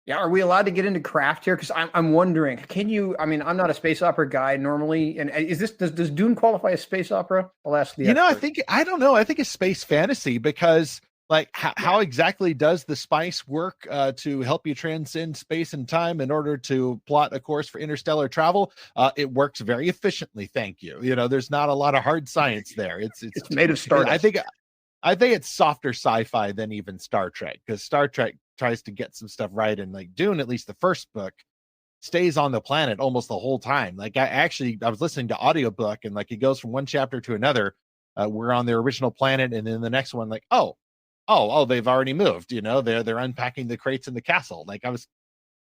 Yeah, are we allowed to get into craft here? Because I'm wondering, can you? I mean, I'm not a space opera guy normally, and does Dune qualify as space opera? I'll ask the expert. I don't know. I think it's space fantasy, because like how exactly does the spice work to help you transcend space and time in order to plot a course for interstellar travel? It works very efficiently. Thank you. There's not a lot of hard science there. It's made of stardust. I think it's softer sci-fi than even Star Trek, because Star Trek tries to get some stuff right, and like Dune, at least the first book, stays on the planet almost the whole time. Like I was listening to audiobook, and like it goes from one chapter to another. We're on their original planet, and then the next one, like oh, they've already moved. They're unpacking the crates in the castle. Like I was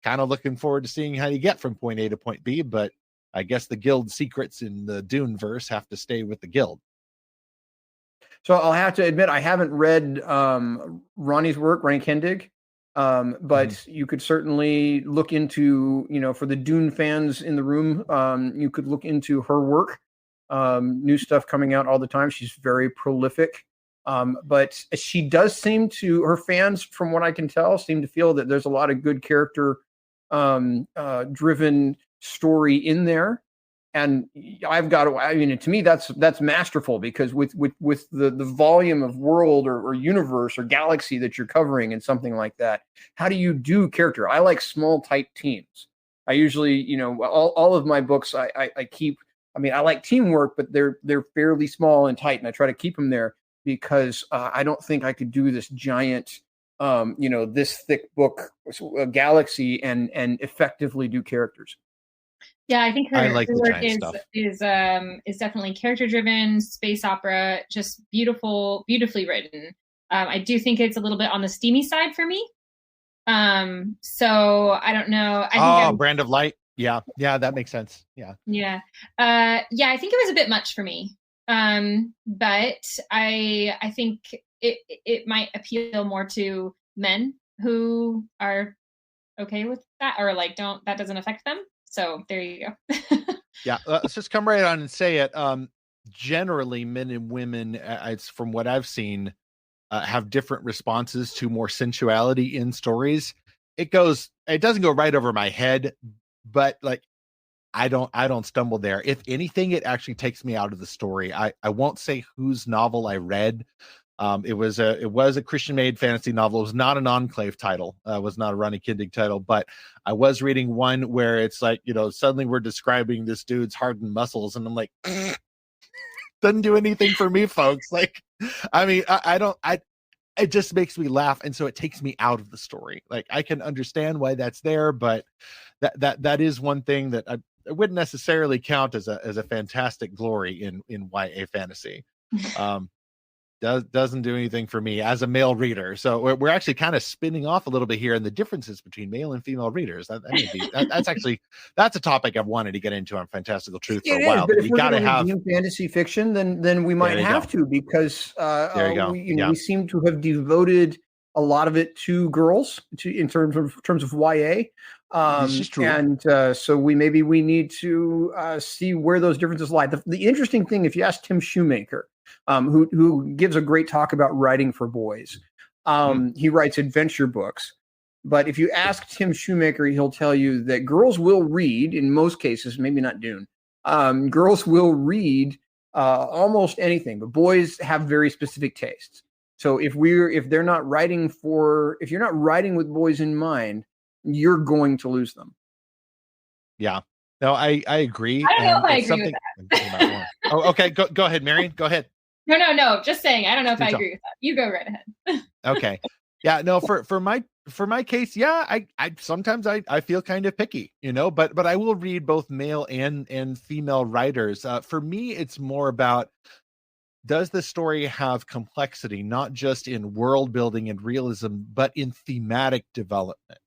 kind of looking forward to seeing how you get from point A to point B, but I guess the guild secrets in the Dune verse have to stay with the guild. So I'll have to admit, I haven't read Ronnie Kendig, but you could certainly look into, for the Dune fans in the room, you could look into her work. New stuff coming out all the time. She's very prolific. But she does seem to, her fans, from what I can tell, seem to feel that there's a lot of good character driven story in there. And to me, that's masterful, because with the volume of world or universe or galaxy that you're covering and something like that, how do you do character? I like small, tight teams. I usually, all of my books, I keep, I like teamwork, but they're fairly small and tight, and I try to keep them there. because I don't think I could do this giant, this thick book, galaxy, and effectively do characters. Yeah, I think I her like the work giant stuff. is definitely character driven, space opera, just beautifully written. I do think it's a little bit on the steamy side for me. So I don't know. I think Brand of Light. Yeah, that makes sense. Yeah. I think it was a bit much for me. But I think it might appeal more to men who are okay with that, or like that doesn't affect them. So there you go. Yeah, let's just come right on and say it. Generally, men and women, it's from what I've seen, have different responses to more sensuality in stories. It doesn't go right over my head, but like I don't stumble there. If anything, it actually takes me out of the story. I won't say whose novel I read. It was a Christian made fantasy novel. It was not an Enclave title. It was not a Ronnie Kindig title, but I was reading one where it's like, suddenly we're describing this dude's hardened muscles, and I'm like, doesn't do anything for me, folks. Like, I mean, it just makes me laugh, and so it takes me out of the story. Like, I can understand why that's there, but that is one thing that I wouldn't necessarily count as a fantastic glory in YA fantasy. Doesn't do anything for me as a male reader. So we're actually kind of spinning off a little bit here in the differences between male and female readers. That's a topic I've wanted to get into on Fantastical Truth for a while. But if you we're got to going to have review fantasy fiction, then we might have to, because we seem to have devoted a lot of it to girls, in terms of YA. This is true. And so we need to see where those differences lie. The interesting thing, if you ask Tim Shoemaker, who gives a great talk about writing for boys, he writes adventure books. But if you ask Tim Shoemaker, he'll tell you that girls will read, in most cases, maybe not Dune. Girls will read almost anything, but boys have very specific tastes. So if you're not writing with boys in mind, you're going to lose them. Yeah. No, I agree. I don't know if I agree with that. Oh, okay. Go ahead, Marian. Go ahead. No. Just saying. I don't know if I agree with that. You go right ahead. Okay. Yeah. No. For my case, yeah. I sometimes I feel kind of picky, but I will read both male and female writers. For me, it's more about, does the story have complexity, not just in world building and realism, but in thematic development?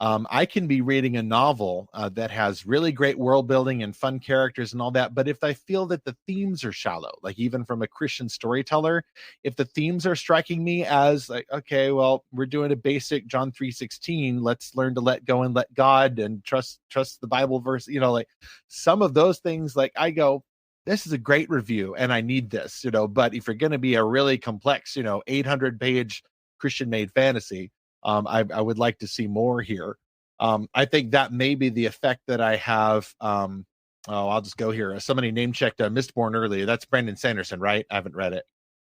I can be reading a novel that has really great world building and fun characters and all that, but if I feel that the themes are shallow, like even from a Christian storyteller, if the themes are striking me as like, okay, well, we're doing a basic John 3:16, let's learn to let go and let God and trust the Bible verse, like some of those things, like I go, this is a great review and I need this, but if you're going to be a really complex, 800-page Christian made fantasy, I would like to see more here. I think that may be the effect that I have. I'll just go here. Somebody name checked Mistborn earlier. That's Brandon Sanderson, right? I haven't read it.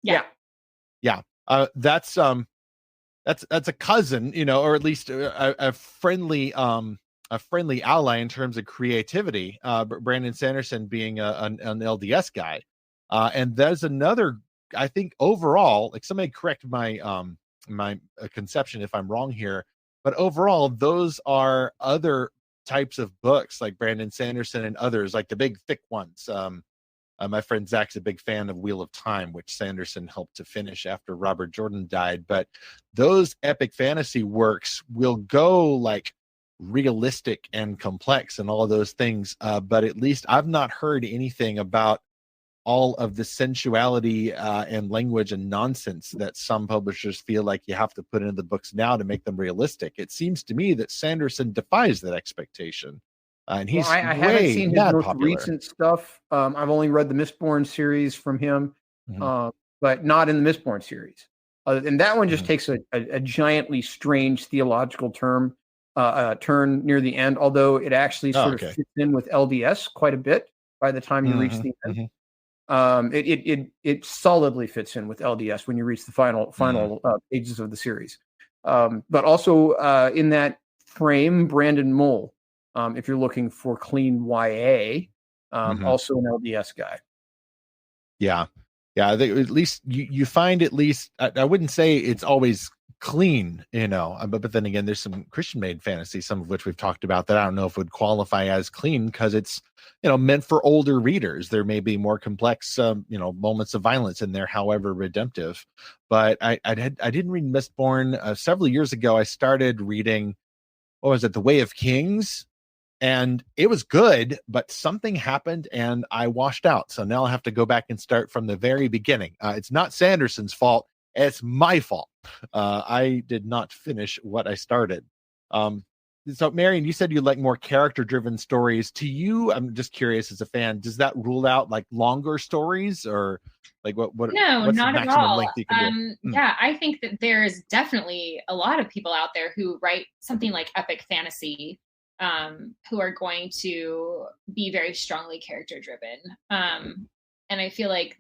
Yeah. That's a cousin, or at least a friendly ally in terms of creativity. Brandon Sanderson being an LDS guy, and there's another. I think overall, like somebody correct my my conception if I'm wrong here, but overall those are other types of books like Brandon Sanderson and others, like the big thick ones. My friend Zach's a big fan of Wheel of Time, which Sanderson helped to finish after Robert Jordan died, but those epic fantasy works will go like realistic and complex and all of those things, but at least I've not heard anything about all of the sensuality and language and nonsense that some publishers feel like you have to put into the books now to make them realistic. It seems to me that Sanderson defies that expectation. And he's I haven't seen his most popular. recent stuff. I've only read the Mistborn series from him, but not in the Mistborn series. And that one just takes a giantly strange theological turn near the end, although it actually sort of fits in with LDS quite a bit by the time you reach the end. It solidly fits in with LDS when you reach the final pages of the series. But also in that frame, Brandon Mull, if you're looking for clean YA, also an LDS guy. Yeah. Yeah, I think at least you find at least, I wouldn't say it's always clean, but then again, there's some Christian made fantasy, some of which we've talked about, that I don't know if would qualify as clean because it's, meant for older readers. There may be more complex, moments of violence in there, however redemptive. But I didn't read Mistborn several years ago. I started reading, what was it, The Way of Kings, and it was good, but something happened and I washed out. So now I'll have to go back and start from the very beginning. It's not Sanderson's fault. It's my fault. I did not finish what I started. So Marian, you said you like more character-driven stories. To you, I'm just curious as a fan, does that rule out like longer stories, or like No, what's not the at maximum all. length you can do? Yeah, I think that there's definitely a lot of people out there who write something like epic fantasy, who are going to be very strongly character driven. And I feel like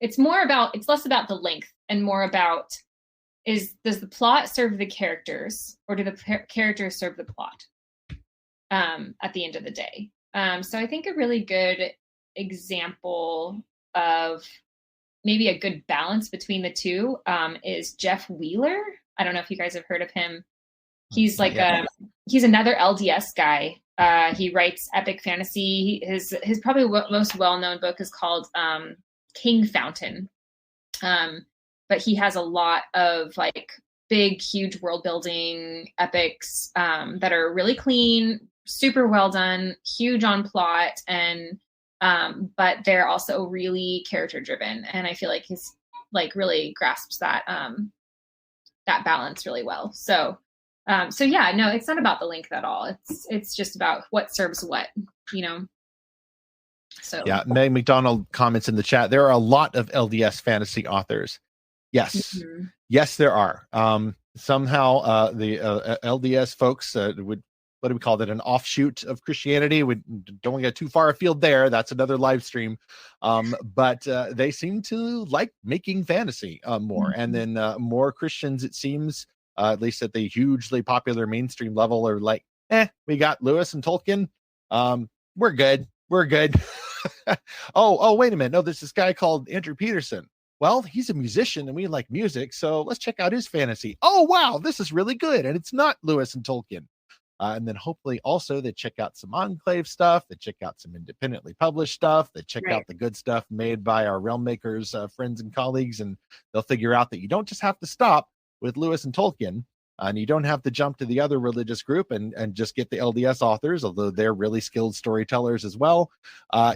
it's less about the length and more about, does the plot serve the characters, or do the characters serve the plot at the end of the day? So I think a really good example of maybe a good balance between the two is Jeff Wheeler. I don't know if you guys have heard of him. He's like he's another LDS guy. He writes epic fantasy. His probably most well-known book is called King Fountain. But he has a lot of like big, huge world building epics that are really clean, super well done, huge on plot, and but they're also really character driven. And I feel like he's like really grasps that that balance really well. So yeah, no, it's not about the length at all. It's just about what serves what, So yeah, Meg McDonald comments in the chat, there are a lot of LDS fantasy authors. Yes. Mm-hmm. Yes, there are. Somehow the LDS folks would, what do we call that? An offshoot of Christianity. We don't get too far afield there. That's another live stream. But they seem to like making fantasy more. Mm-hmm. And then more Christians, it seems, at least at the hugely popular mainstream level, are like, we got Lewis and Tolkien. We're good. We're good. Oh, wait a minute. No, there's this guy called Andrew Peterson. Well, he's a musician and we like music, so let's check out his fantasy. Oh, wow, this is really good. And it's not Lewis and Tolkien. And then hopefully also they check out some Enclave stuff, they check out some independently published stuff, they check out the good stuff made by our Realm Makers friends and colleagues, and they'll figure out that you don't just have to stop with Lewis and Tolkien, and you don't have to jump to the other religious group and just get the LDS authors, although they're really skilled storytellers as well.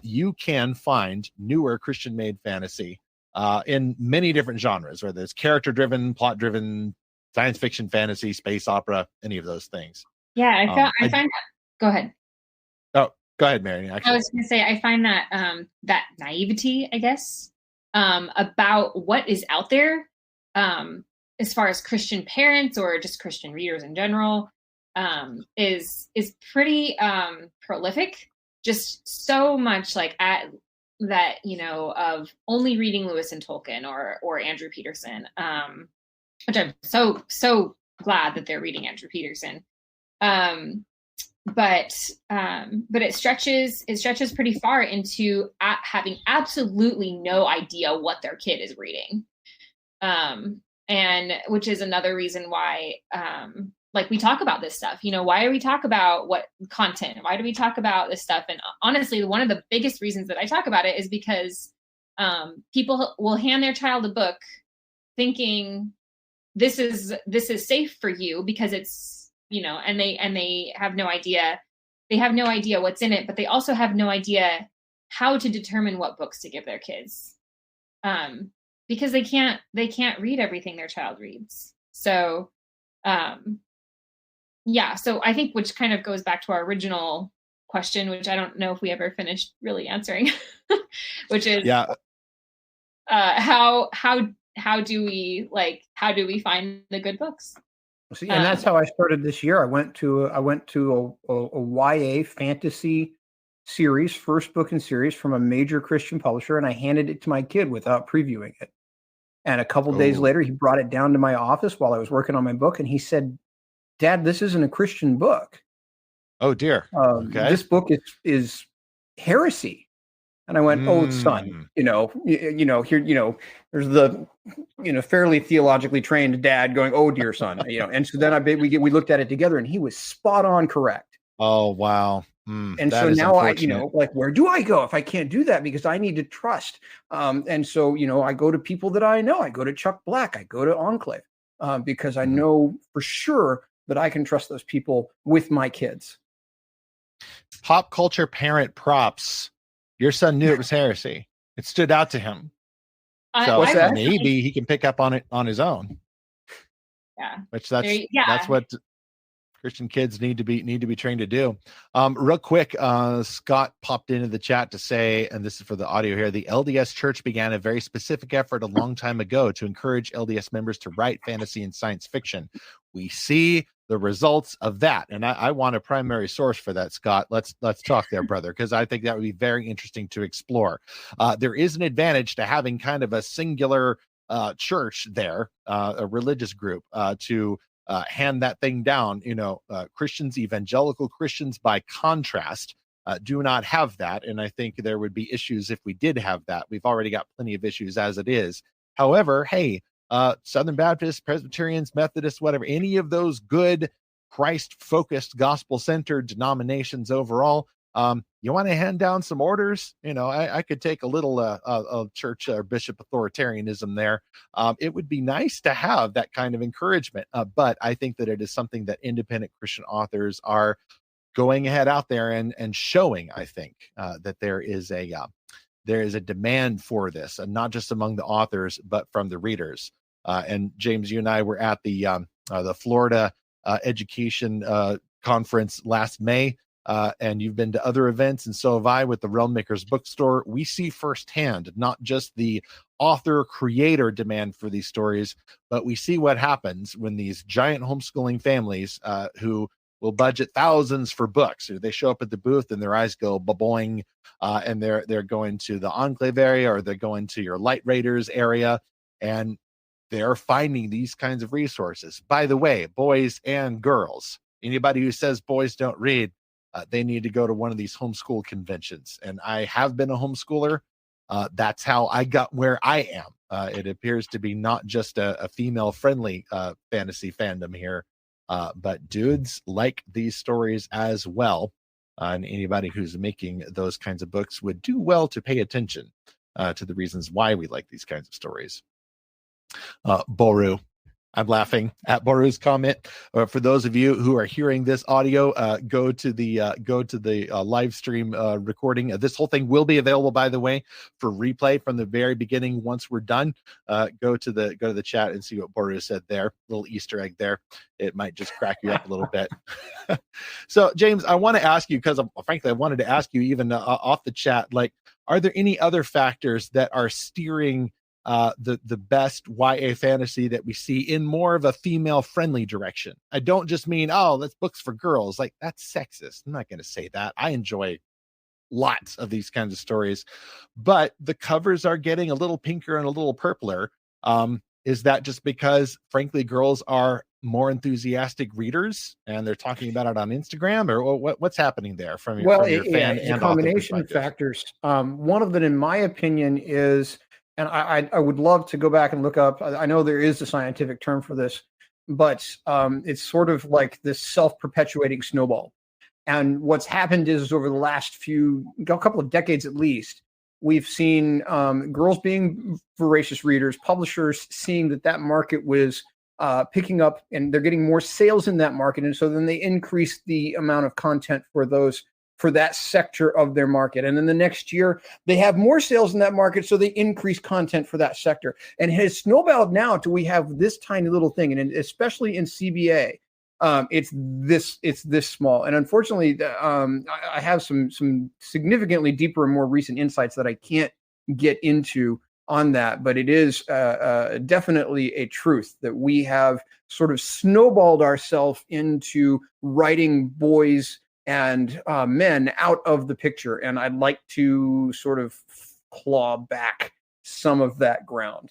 You can find newer Christian-made fantasy in many different genres, whether it's character-driven, plot-driven, science fiction, fantasy, space opera, any of those things. Yeah, I find that. Go ahead. Oh, go ahead, Marian. Actually, I was going to say, I find that that naivety, I guess, about what is out there, as far as Christian parents or just Christian readers in general, is pretty prolific. Just so much like that, of only reading Lewis and Tolkien or Andrew Peterson, which I'm so glad that they're reading Andrew Peterson. But it stretches pretty far into having absolutely no idea what their kid is reading. And which is another reason why, like we talk about this stuff, why do we talk about what content? Why do we talk about this stuff? And honestly, one of the biggest reasons that I talk about it is because, people will hand their child a book thinking this is safe for you because it's, and they have no idea. They have no idea what's in it, but they also have no idea how to determine what books to give their kids. Because they can't read everything their child reads. So, yeah. So I think, which kind of goes back to our original question, which I don't know if we ever finished really answering, which is, how do we find the good books? See, and that's how I started this year. I went to a YA fantasy series, first book in series from a major Christian publisher, and I handed it to my kid without previewing it. And a couple days later, he brought it down to my office while I was working on my book, and he said, "Dad, this isn't a Christian book. Oh dear. Okay. This book is heresy." And I went, oh, son, here, there's the, fairly theologically trained dad going, oh, dear son, and so then we looked at it together, and he was spot on correct. Oh, wow. And so now where do I go if I can't do that? Because I need to trust. And so, I go to people that I know. I go to Chuck Black. I go to Enclave because I know for sure that I can trust those people with my kids. Pop culture parent props. Your son knew it was heresy. It stood out to him. So maybe he can pick up on it on his own. Yeah. That's what Christian kids need to be trained to do. Real quick, Scott popped into the chat to say, and this is for the audio here, the LDS Church began a very specific effort a long time ago to encourage LDS members to write fantasy and science fiction. We see the results of that, and I want a primary source for that, Scott. Let's talk there, brother, because I think that would be very interesting to explore. There is an advantage to having kind of a singular church there, a religious group, to hand that thing down. Christians, evangelical Christians, by contrast, do not have that. And I think there would be issues if we did have that. We've already got plenty of issues as it is. However, hey, Southern Baptists, Presbyterians, Methodists, whatever, any of those good Christ-focused, gospel-centered denominations overall, you want to hand down some orders? I could take a little church or bishop authoritarianism there. It would be nice to have that kind of encouragement, but I think that it is something that independent Christian authors are going ahead out there and showing. I think that there is a demand for this, and not just among the authors, but from the readers. And James, you and I were at the Florida Education Conference last May. And you've been to other events, and so have I, with the Realm Makers Bookstore. We see firsthand not just the author-creator demand for these stories, but we see what happens when these giant homeschooling families who will budget thousands for books, they show up at the booth and their eyes go ba-boing, and they're going to the Enclave area, or they're going to your Light Raiders area, and they're finding these kinds of resources. By the way, boys and girls, anybody who says boys don't read, they need to go to one of these homeschool conventions. And I have been a homeschooler. That's how I got where I am. It appears to be not just a female-friendly fantasy fandom here, but dudes like these stories as well. And anybody who's making those kinds of books would do well to pay attention to the reasons why we like these kinds of stories. Boru. I'm laughing at Boru's comment. For those of you who are hearing this audio, go to the live stream recording. This whole thing will be available, by the way, for replay from the very beginning. Once we're done, go to the chat and see what Boru said there. Little Easter egg there. It might just crack you up a little bit. So, James, I want to ask you, because frankly, I wanted to ask you even off the chat, like, are there any other factors that are steering the best YA fantasy that we see in more of a female-friendly direction? I don't just mean, that's books for girls. Like, that's sexist. I'm not going to say that. I enjoy lots of these kinds of stories, but the covers are getting a little pinker and a little purpler. Is that just because, frankly, girls are more enthusiastic readers and they're talking about it on Instagram, or what's happening there from your fan? It's a combination of factors. One of them, in my opinion, is, and I would love to go back and look up, I know there is a scientific term for this, but it's sort of like this self-perpetuating snowball. And what's happened is over the last couple of decades at least, we've seen girls being voracious readers, publishers seeing that market was picking up, and they're getting more sales in that market. And so then they increase the amount of content for that sector of their market. And then the next year they have more sales in that market, so they increase content for that sector. And it has snowballed now to we have this tiny little thing. And especially in CBA, it's this small. And unfortunately, I have some significantly deeper and more recent insights that I can't get into on that, but it is definitely a truth that we have sort of snowballed ourselves into writing boys and men out of the picture. And I'd like to sort of claw back some of that ground.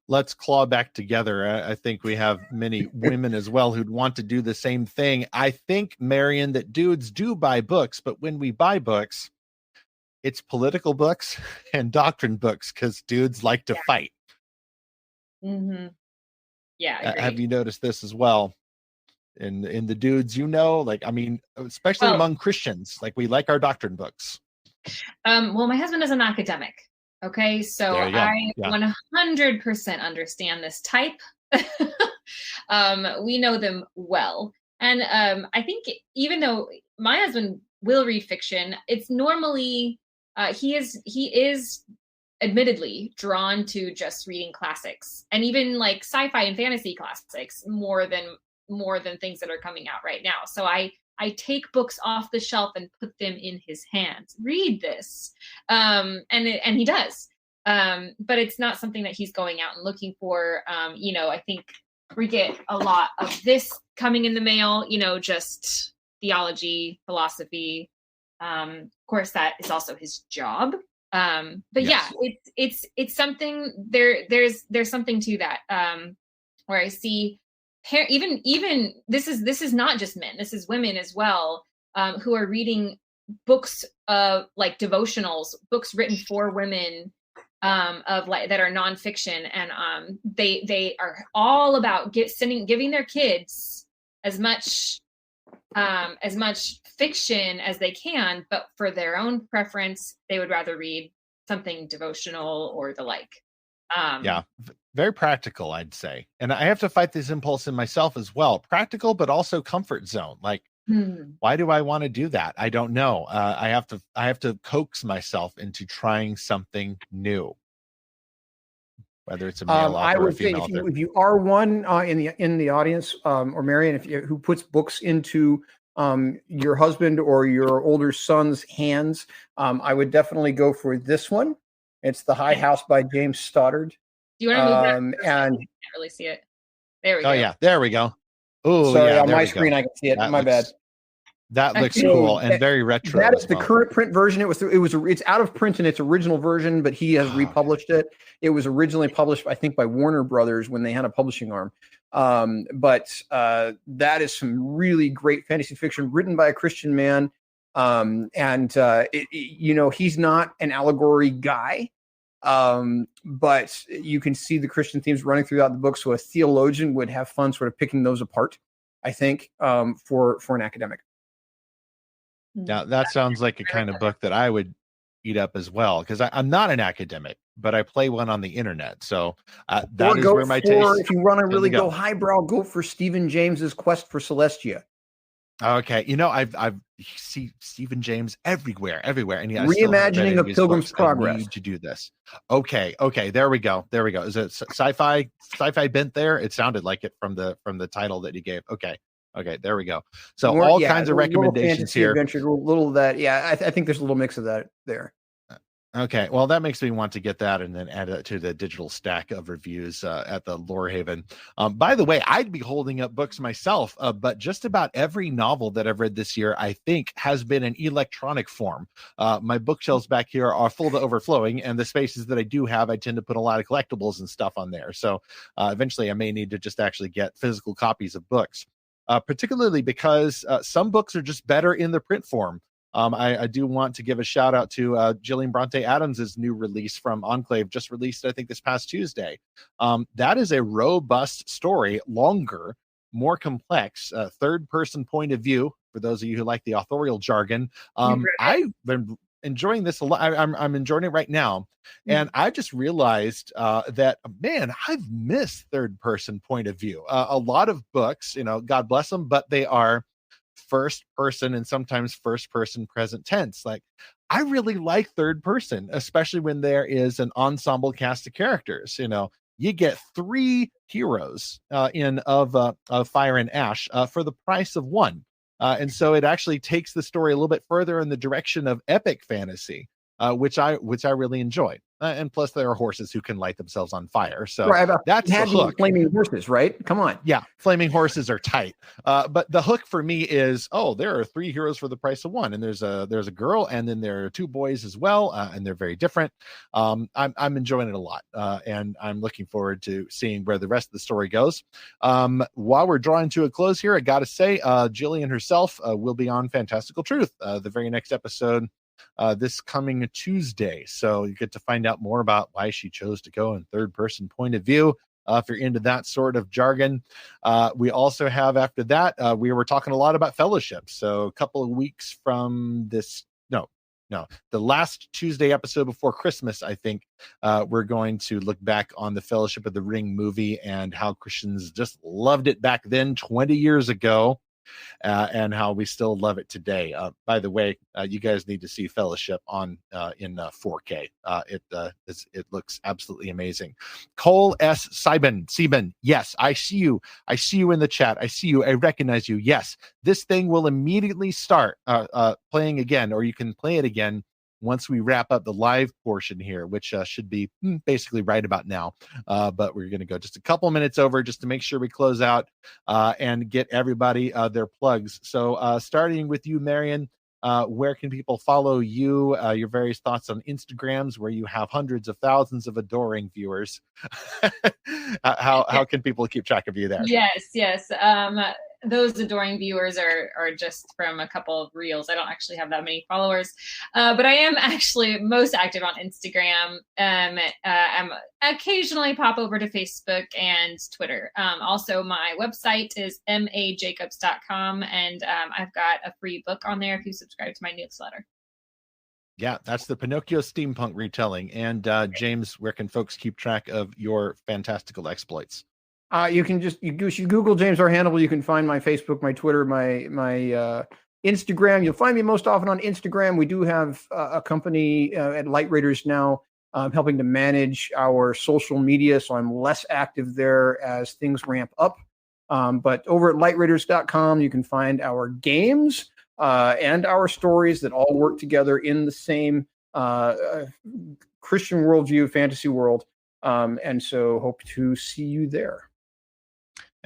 Let's claw back together. I think we have many women as well who'd want to do the same thing. I think, Marian, that dudes do buy books, but when we buy books, it's political books and doctrine books because dudes like to fight. Mm-hmm. Yeah. Have you noticed this as well? In the dudes, like, I mean, especially among Christians, like we like our doctrine books. Well, my husband is an academic. Okay, so I 100% understand this type. We know them well. And I think even though my husband will read fiction, it's normally he is admittedly drawn to just reading classics, and even like sci-fi and fantasy classics more than things that are coming out right now. So I take books off the shelf and put them in his hands. Read this. And he does. But it's not something that he's going out and looking for. I think we get a lot of this coming in the mail, just theology, philosophy. Of course, that is also his job. But yes. It's something there's something to that, where I see even this is not just men, this is women as well, who are reading books like devotionals, books written for women, of like that are nonfiction, and they are all about giving their kids as much fiction as they can, but for their own preference, they would rather read something devotional or the like. Very practical, I'd say. And I have to fight this impulse in myself as well. Practical, but also comfort zone. Like, why do I want to do that? I don't know. I have to coax myself into trying something new, whether it's a male author or a female author. If you are one in the audience, or Marian, who puts books into your husband or your older son's hands, I would definitely go for this one. It's The High House by James Stoddard. Do you want to move that? And I can't really see it. There we go. Oh yeah, there we go. Oh, sorry, on my screen I can see it. My bad. That looks cool and very retro. That is the current print version. It's out of print in its original version, but he has republished it. It was originally published, I think, by Warner Brothers when they had a publishing arm. But that is some really great fantasy fiction written by a Christian man. He's not an allegory guy. But you can see the Christian themes running throughout the book. So a theologian would have fun sort of picking those apart, I think, for an academic. Now that sounds like a kind of book that I would eat up as well, because I'm not an academic, but I play one on the internet. So that is where my taste. If you want to really go highbrow, go for Stephen James's Quest for Celestia. Okay, I've see Stephen James everywhere, and reimagining of Pilgrim's Progress. I need to do this. Okay, there we go. Is it sci-fi bent there? It sounded like it from the title that he gave. Okay, there we go. So all kinds of recommendations here. Adventure, little of that. Yeah, I think there's a little mix of that there. Okay, well, that makes me want to get that and then add it to the digital stack of reviews at the Lorehaven. By the way, I'd be holding up books myself, but just about every novel that I've read this year, I think, has been in electronic form. My bookshelves back here are full to overflowing, and the spaces that I do have, I tend to put a lot of collectibles and stuff on there. So eventually I may need to just actually get physical copies of books, particularly because some books are just better in the print form. I do want to give a shout out to Jillian Bronte Adams's new release from Enclave, just released, I think, this past Tuesday. That is a robust story, longer, more complex, third-person point of view, for those of you who like the authorial jargon. I've been enjoying this a lot. I'm enjoying it right now. And I just realized that, man, I've missed third-person point of view. A lot of books, God bless them, but they are first person and sometimes first person present tense. Like, I really like third person, especially when there is an ensemble cast of characters. You get 3 heroes of Fire and Ash for the price of 1. And so it actually takes the story a little bit further in the direction of epic fantasy, which I really enjoy. And plus, there are horses who can light themselves on fire. So that's the hook. Flaming horses, right? Come on. Yeah, flaming horses are tight. But the hook for me is, there are 3 heroes for the price of 1, and there's a girl, and then there are 2 boys as well, and they're very different. I'm enjoying it a lot, and I'm looking forward to seeing where the rest of the story goes. While we're drawing to a close here, I got to say, Jillian herself will be on Fantastical Truth, the very next episode. this coming Tuesday. So you get to find out more about why she chose to go in third person point of view. If you're into that sort of jargon, we also have after that, we were talking a lot about fellowship. So a couple of weeks from this, the last Tuesday episode before Christmas, I think we're going to look back on the Fellowship of the Ring movie and how Christians just loved it back then 20 years ago. And how we still love it today. By the way, you guys need to see Fellowship on in 4K. It looks absolutely amazing. Cole S. Sieben, yes, I see you. I see you in the chat. I see you. I recognize you. Yes, this thing will immediately start playing again, or you can play it again once we wrap up the live portion here, which should be basically right about now. But we're going to go just a couple minutes over just to make sure we close out and get everybody their plugs. So starting with you, Marian, where can people follow you, your various thoughts on Instagrams, where you have hundreds of thousands of adoring viewers? How can people keep track of you there? Yes. Those adoring viewers are just from a couple of reels. I don't actually have that many followers, but I am actually most active on Instagram. I'm occasionally pop over to Facebook and Twitter. Also, my website is majacobs.com, and I've got a free book on there if you subscribe to my newsletter. Yeah, that's the Pinocchio steampunk retelling. And James, where can folks keep track of your fantastical exploits? You can just you Google James R. Hannibal. You can find my Facebook, my Twitter, my Instagram. You'll find me most often on Instagram. We do have a company at Light Raiders now helping to manage our social media, so I'm less active there as things ramp up. But over at lightraiders.com, you can find our games and our stories that all work together in the same Christian worldview, fantasy world. And so hope to see you there.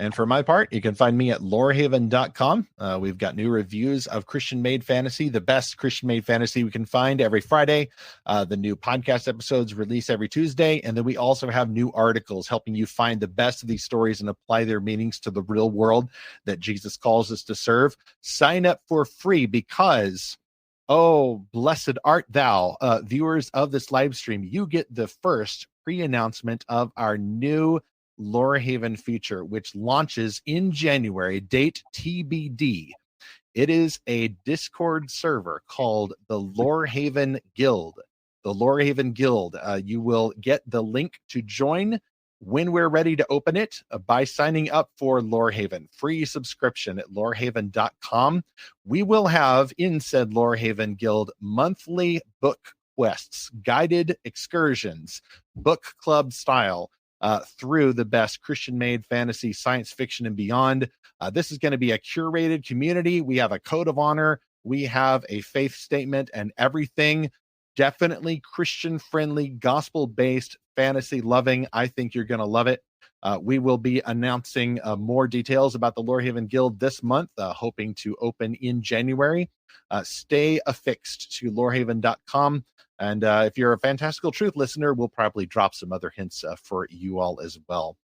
And for my part, you can find me at lorehaven.com. We've got new reviews of Christian-made fantasy, the best Christian-made fantasy we can find every Friday. The new podcast episodes release every Tuesday. And then we also have new articles helping you find the best of these stories and apply their meanings to the real world that Jesus calls us to serve. Sign up for free because, oh, blessed art thou, viewers of this live stream. You get the first pre-announcement of our new Lorehaven feature, which launches in January, date TBD. It is a Discord server called the Lorehaven Guild. The Lorehaven Guild. You will get the link to join when we're ready to open it by signing up for Lorehaven. Free subscription at lorehaven.com. We will have in said Lorehaven Guild monthly book quests, guided excursions, book club style, through the best Christian-made fantasy, science fiction, and beyond. This is going to be a curated community. We have a code of honor. We have a faith statement and everything. Definitely Christian-friendly, gospel-based, fantasy-loving. I think you're going to love it. We will be announcing more details about the Lorehaven Guild this month, hoping to open in January. Stay affixed to lorehaven.com. And if you're a Fantastical Truth listener, we'll probably drop some other hints for you all as well.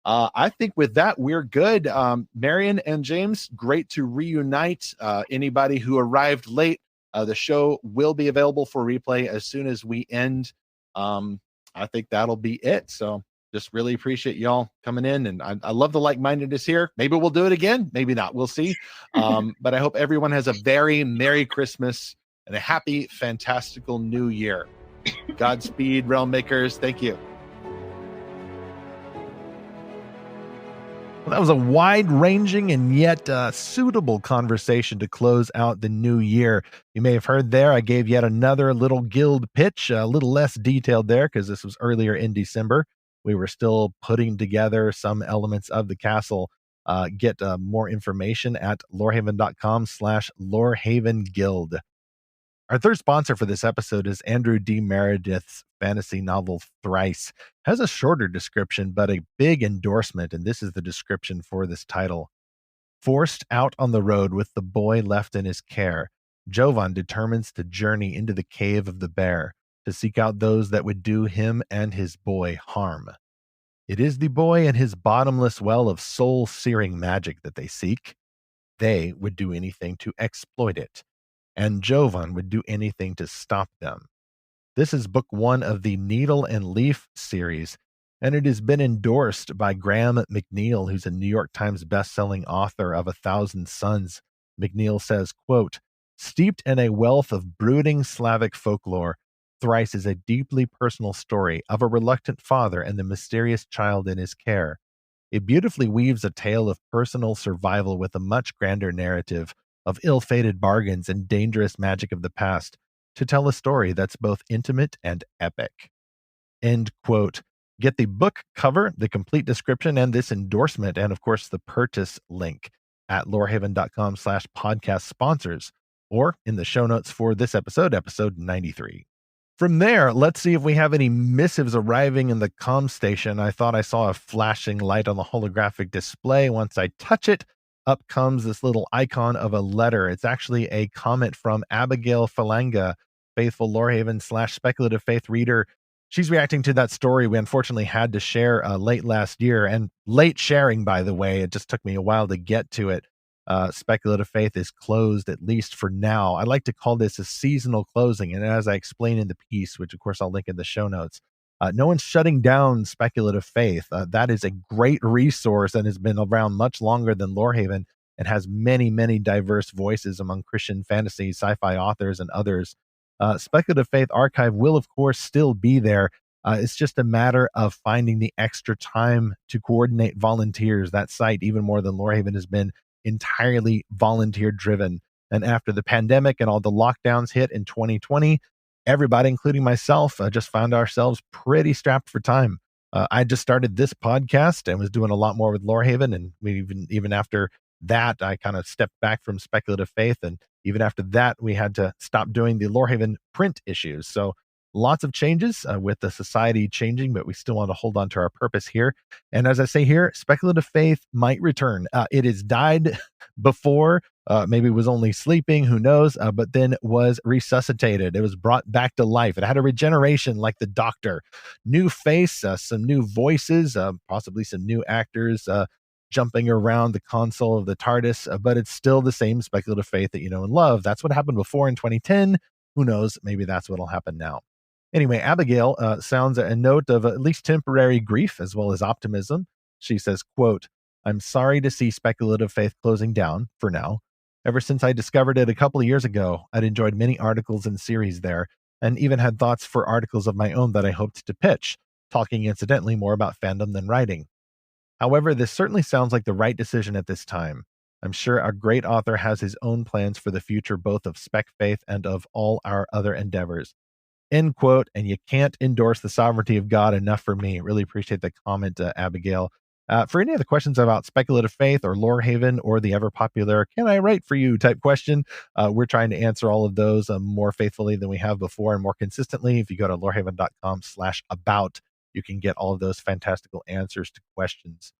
I think with that, we're good. Marian and James, great to reunite. Anybody who arrived late, the show will be available for replay as soon as we end. I think that'll be it. So just really appreciate y'all coming in. And I love the like-mindedness here. Maybe we'll do it again. Maybe not. We'll see. But I hope everyone has a very Merry Christmas and a happy, fantastical new year. Godspeed, Realm Makers. Thank you. Well, that was a wide-ranging and yet suitable conversation to close out the new year. You may have heard there, I gave yet another little guild pitch, a little less detailed there because this was earlier in December. We were still putting together some elements of the castle. Get more information at lorehaven.com/Lorehaven Guild. Our third sponsor for this episode is Andrew D. Meredith's fantasy novel Thrice. It has a shorter description, but a big endorsement, and this is the description for this title. Forced out on the road with the boy left in his care, Jovan determines to journey into the cave of the bear to seek out those that would do him and his boy harm. It is the boy and his bottomless well of soul-searing magic that they seek. They would do anything to exploit it. and Jovan would do anything to stop them. This is book 1 of the Needle and Leaf series, and it has been endorsed by Graham McNeil, who's a New York Times bestselling author of 1,000 Suns. McNeil says, quote, "Steeped in a wealth of brooding Slavic folklore, Thrice is a deeply personal story of a reluctant father and the mysterious child in his care. It beautifully weaves a tale of personal survival with a much grander narrative of ill-fated bargains and dangerous magic of the past, to tell a story that's both intimate and epic." End quote. Get the book cover, the complete description, and this endorsement, and of course the purchase link at lorehaven.com/podcast sponsors, or in the show notes for this episode 93. From there, let's see if we have any missives arriving in the comm station. I thought I saw a flashing light on the holographic display. Once I touch it, up comes this little icon of a letter. It's actually a comment from Abigail Falanga, faithful Lorehaven /speculative faith reader. She's reacting to that story we unfortunately had to share late last year, and late sharing, by the way. It just took me a while to get to it. Speculative faith is closed, at least for now. I like to call this a seasonal closing, and as I explain in the piece, which of course I'll link in the show notes, no one's shutting down speculative faith. That is a great resource and has been around much longer than Lorehaven, and has many, many diverse voices among Christian fantasy, sci-fi authors, and others. Speculative Faith Archive will, of course, still be there. It's just a matter of finding the extra time to coordinate volunteers. That site, even more than Lorehaven, has been entirely volunteer driven. And after the pandemic and all the lockdowns hit in 2020, everybody, including myself, just found ourselves pretty strapped for time. I just started this podcast and was doing a lot more with Lorehaven, and even after that, I kind of stepped back from speculative faith, and even after that, we had to stop doing the Lorehaven print issues. So lots of changes with the society changing, but we still want to hold on to our purpose here. And as I say here, speculative faith might return. It has died before, maybe was only sleeping, who knows, but then was resuscitated. It was brought back to life. It had a regeneration like the Doctor. New face, some new voices, possibly some new actors, jumping around the console of the TARDIS, but it's still the same speculative faith that you know and love. That's what happened before in 2010. Who knows? Maybe that's what'll happen now. Anyway, Abigail sounds a note of at least temporary grief as well as optimism. She says, quote, "I'm sorry to see speculative faith closing down for now. Ever since I discovered it a couple of years ago, I'd enjoyed many articles and series there, and even had thoughts for articles of my own that I hoped to pitch, talking incidentally more about fandom than writing. However, this certainly sounds like the right decision at this time. I'm sure our great author has his own plans for the future, both of Spec Faith and of all our other endeavors." End quote. And you can't endorse the sovereignty of God enough for me. Really appreciate the comment, Abigail. For any other questions about speculative faith or Lorehaven or the ever popular "can I write for you" type question, we're trying to answer all of those more faithfully than we have before and more consistently. If you go to lorehaven.com/about, you can get all of those fantastical answers to questions.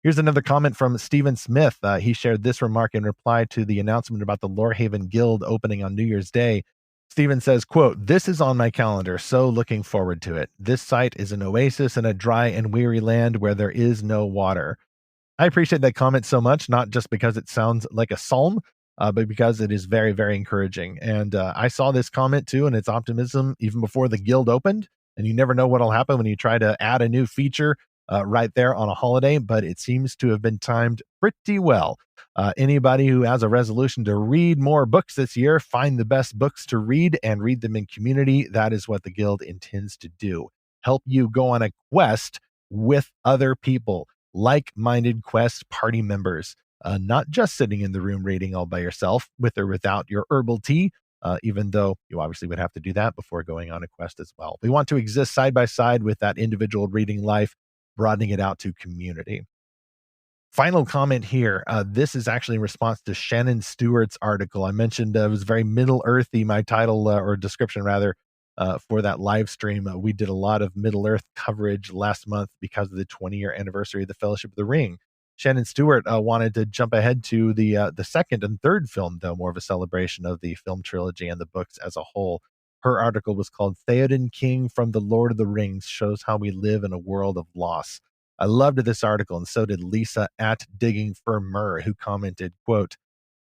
Here's another comment from Stephen Smith. He shared this remark in reply to the announcement about the Lorehaven Guild opening on New Year's Day. Stephen says, quote, "This is on my calendar, so looking forward to it. This site is an oasis in a dry and weary land where there is no water." I appreciate that comment so much, not just because it sounds like a psalm, but because it is very, very encouraging. And I saw this comment too, and its optimism even before the guild opened. And you never know what'll happen when you try to add a new feature right there on a holiday, but it seems to have been timed pretty well. Anybody who has a resolution to read more books this year, find the best books to read and read them in community. That is what the guild intends to do. Help you go on a quest with other people, like-minded quest party members, not just sitting in the room reading all by yourself with or without your herbal tea, even though you obviously would have to do that before going on a quest as well. We want to exist side by side with that individual reading life, broadening it out to community. Final comment here. This is actually in response to Shannon Stewart's article. I mentioned it was very Middle Earthy, my title or description rather, for that live stream. We did a lot of Middle Earth coverage last month because of the 20-year anniversary of the Fellowship of the Ring. Shannon Stewart wanted to jump ahead to the second and third film, though, more of a celebration of the film trilogy and the books as a whole. Her article was called "Theoden King from the Lord of the Rings Shows How We Live in a World of Loss." I loved this article, and so did Lisa at Digging for Myrrh, who commented, quote,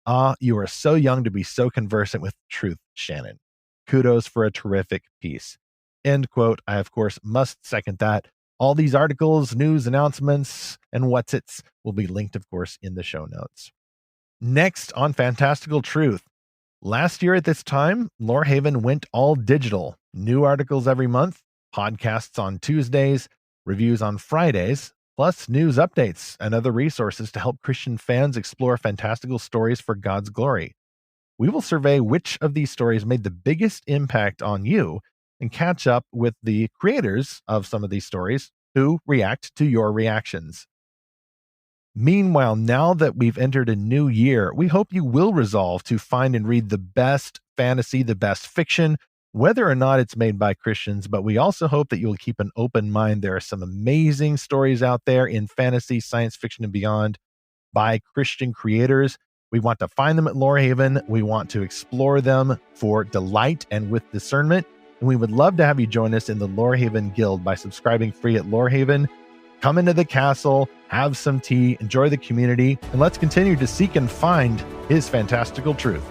Ah, you are so young to be so conversant with truth, Shannon. Kudos for a terrific piece. End quote. I, of course, must second that. All these articles, news, announcements, and what's-its will be linked, of course, in the show notes. Next on Fantastical Truth. Last year at this time, Lorehaven went all digital. New articles every month, podcasts on Tuesdays, reviews on Fridays, plus news updates and other resources to help Christian fans explore fantastical stories for God's glory. We will survey which of these stories made the biggest impact on you and catch up with the creators of some of these stories who react to your reactions. Meanwhile, now that we've entered a new year, we hope you will resolve to find and read the best fantasy, the best fiction, whether or not it's made by Christians, but we also hope that you'll keep an open mind. There are some amazing stories out there in fantasy, science fiction, and beyond by Christian creators. We want to find them at Lorehaven. We want to explore them for delight and with discernment. And we would love to have you join us in the Lorehaven Guild by subscribing free at Lorehaven. Come into the castle, have some tea, enjoy the community, and let's continue to seek and find his fantastical truth.